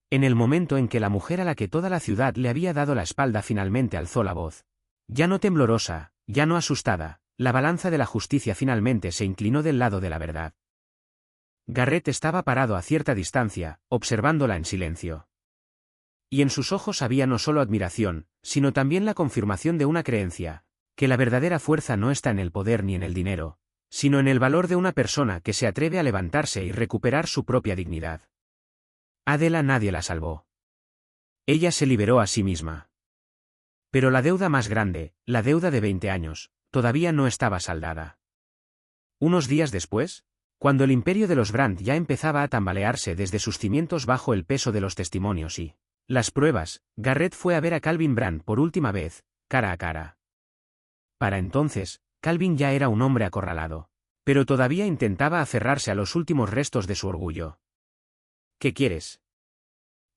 En el momento en que la mujer a la que toda la ciudad le había dado la espalda finalmente alzó la voz, ya no temblorosa, ya no asustada, la balanza de la justicia finalmente se inclinó del lado de la verdad. Garrett estaba parado a cierta distancia, observándola en silencio. Y en sus ojos había no solo admiración, sino también la confirmación de una creencia, que la verdadera fuerza no está en el poder ni en el dinero, sino en el valor de una persona que se atreve a levantarse y recuperar su propia dignidad. A Della nadie la salvó. Ella se liberó a sí misma. Pero la deuda más grande, la deuda de 20 años, todavía no estaba saldada. Unos días después, cuando el imperio de los Brandt ya empezaba a tambalearse desde sus cimientos bajo el peso de los testimonios y las pruebas, Garrett fue a ver a Calvin Brandt por última vez, cara a cara. Para entonces, Calvin ya era un hombre acorralado, pero todavía intentaba aferrarse a los últimos restos de su orgullo. ¿Qué quieres?,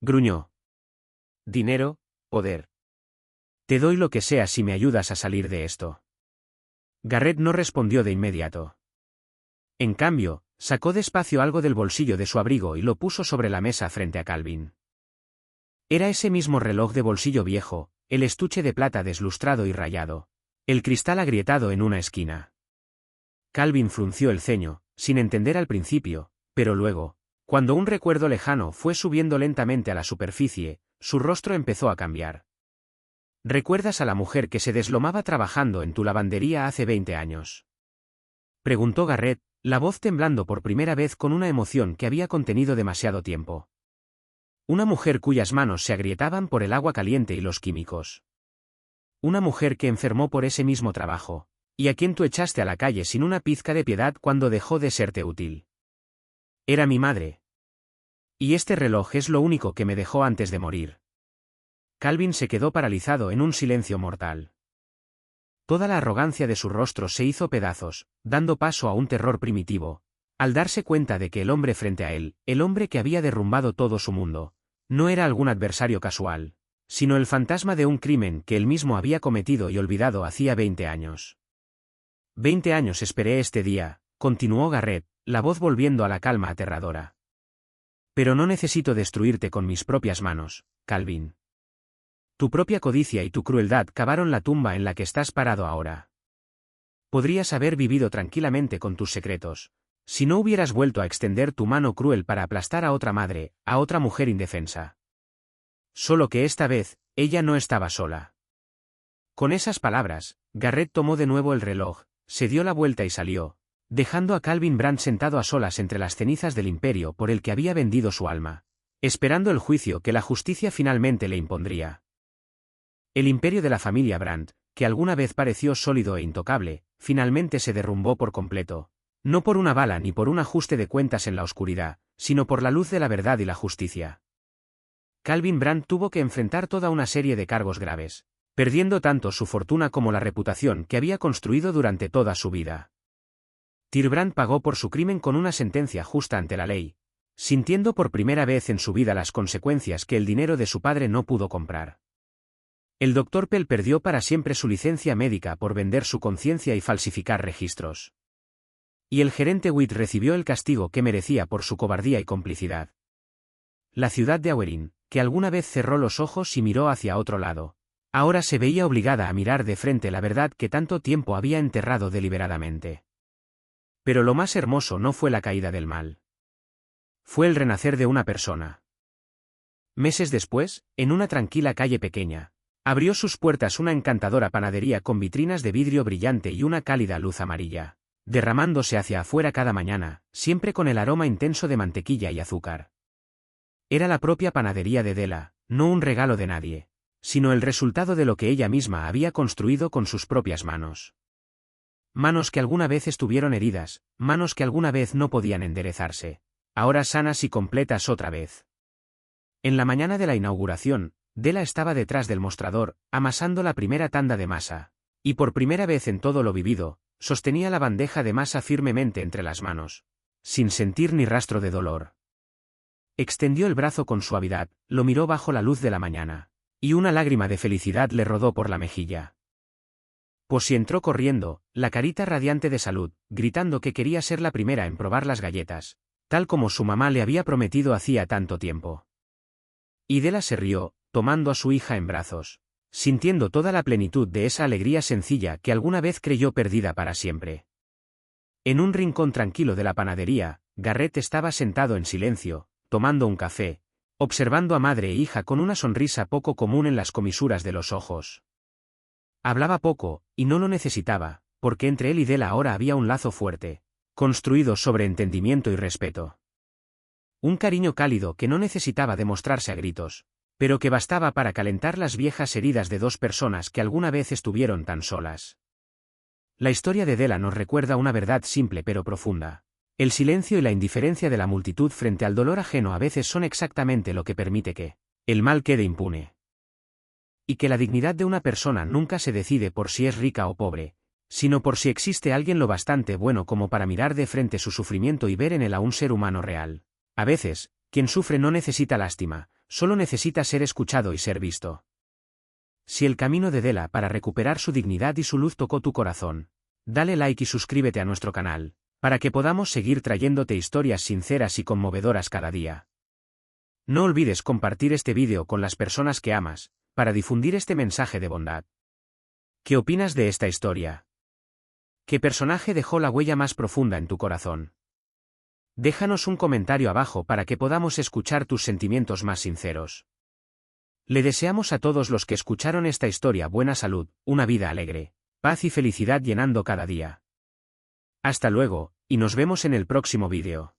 gruñó. Dinero, poder. Te doy lo que sea si me ayudas a salir de esto. Garrett no respondió de inmediato. En cambio, Sacó despacio algo del bolsillo de su abrigo y lo puso sobre la mesa frente a Calvin. Era ese mismo reloj de bolsillo viejo, el estuche de plata deslustrado y rayado, el cristal agrietado en una esquina. Calvin frunció el ceño, sin entender al principio, pero luego, cuando un recuerdo lejano fue subiendo lentamente a la superficie, su rostro empezó a cambiar. ¿Recuerdas a la mujer que se deslomaba trabajando en tu lavandería hace 20 años? Preguntó Garrett, la voz temblando por primera vez con una emoción que había contenido demasiado tiempo. Una mujer cuyas manos se agrietaban por el agua caliente y los químicos. Una mujer que enfermó por ese mismo trabajo, y a quien tú echaste a la calle sin una pizca de piedad cuando dejó de serte útil. Era mi madre. Y este reloj es lo único que me dejó antes de morir. Calvin se quedó paralizado en un silencio mortal. Toda la arrogancia de su rostro se hizo pedazos, dando paso a un terror primitivo, al darse cuenta de que el hombre frente a él, el hombre que había derrumbado todo su mundo, no era algún adversario casual, sino el fantasma de un crimen que él mismo había cometido y olvidado hacía 20 años. 20 años esperé este día, continuó Garrett, la voz volviendo a la calma aterradora. Pero no necesito destruirte con mis propias manos, Calvin. Tu propia codicia y tu crueldad cavaron la tumba en la que estás parado ahora. Podrías haber vivido tranquilamente con tus secretos, si no hubieras vuelto a extender tu mano cruel para aplastar a otra madre, a otra mujer indefensa. Solo que esta vez, ella no estaba sola. Con esas palabras, Garrett tomó de nuevo el reloj, se dio la vuelta y salió, dejando a Calvin Brandt sentado a solas entre las cenizas del imperio por el que había vendido su alma, esperando el juicio que la justicia finalmente le impondría. El imperio de la familia Brandt, que alguna vez pareció sólido e intocable, finalmente se derrumbó por completo, no por una bala ni por un ajuste de cuentas en la oscuridad, sino por la luz de la verdad y la justicia. Calvin Brandt tuvo que enfrentar toda una serie de cargos graves, perdiendo tanto su fortuna como la reputación que había construido durante toda su vida. Tyr Brandt pagó por su crimen con una sentencia justa ante la ley, sintiendo por primera vez en su vida las consecuencias que el dinero de su padre no pudo comprar. El Dr. Pell perdió para siempre su licencia médica por vender su conciencia y falsificar registros. Y el gerente Witt recibió el castigo que merecía por su cobardía y complicidad. La ciudad de Awerin, que alguna vez cerró los ojos y miró hacia otro lado, ahora se veía obligada a mirar de frente la verdad que tanto tiempo había enterrado deliberadamente. Pero lo más hermoso no fue la caída del mal. Fue el renacer de una persona. Meses después, en una tranquila calle pequeña, abrió sus puertas una encantadora panadería con vitrinas de vidrio brillante y una cálida luz amarilla, derramándose hacia afuera cada mañana, siempre con el aroma intenso de mantequilla y azúcar. Era la propia panadería de Della, no un regalo de nadie, sino el resultado de lo que ella misma había construido con sus propias manos. Manos que alguna vez estuvieron heridas, manos que alguna vez no podían enderezarse, ahora sanas y completas otra vez. En la mañana de la inauguración, Della estaba detrás del mostrador, amasando la primera tanda de masa, y por primera vez en todo lo vivido, sostenía la bandeja de masa firmemente entre las manos, sin sentir ni rastro de dolor. Extendió el brazo con suavidad, lo miró bajo la luz de la mañana, y una lágrima de felicidad le rodó por la mejilla. Pues entró corriendo, la carita radiante de salud, gritando que quería ser la primera en probar las galletas, tal como su mamá le había prometido hacía tanto tiempo. Y Della se rió, tomando a su hija en brazos, sintiendo toda la plenitud de esa alegría sencilla que alguna vez creyó perdida para siempre. En un rincón tranquilo de la panadería, Garrett estaba sentado en silencio, tomando un café, observando a madre e hija con una sonrisa poco común en las comisuras de los ojos. Hablaba poco, y no lo necesitaba, porque entre él y Della ahora había un lazo fuerte, construido sobre entendimiento y respeto. Un cariño cálido que no necesitaba demostrarse a gritos, pero que bastaba para calentar las viejas heridas de dos personas que alguna vez estuvieron tan solas. La historia de Della nos recuerda una verdad simple pero profunda. El silencio y la indiferencia de la multitud frente al dolor ajeno a veces son exactamente lo que permite que el mal quede impune. Y que la dignidad de una persona nunca se decide por si es rica o pobre, sino por si existe alguien lo bastante bueno como para mirar de frente su sufrimiento y ver en él a un ser humano real. A veces, quien sufre no necesita lástima, solo necesita ser escuchado y ser visto. Si el camino de Della para recuperar su dignidad y su luz tocó tu corazón, dale like y suscríbete a nuestro canal. para que podamos seguir trayéndote historias sinceras y conmovedoras cada día. No olvides compartir este vídeo con las personas que amas, para difundir este mensaje de bondad. ¿Qué opinas de esta historia? ¿Qué personaje dejó la huella más profunda en tu corazón? Déjanos un comentario abajo para que podamos escuchar tus sentimientos más sinceros. Le deseamos a todos los que escucharon esta historia buena salud, una vida alegre, paz y felicidad llenando cada día. Hasta luego, y nos vemos en el próximo vídeo.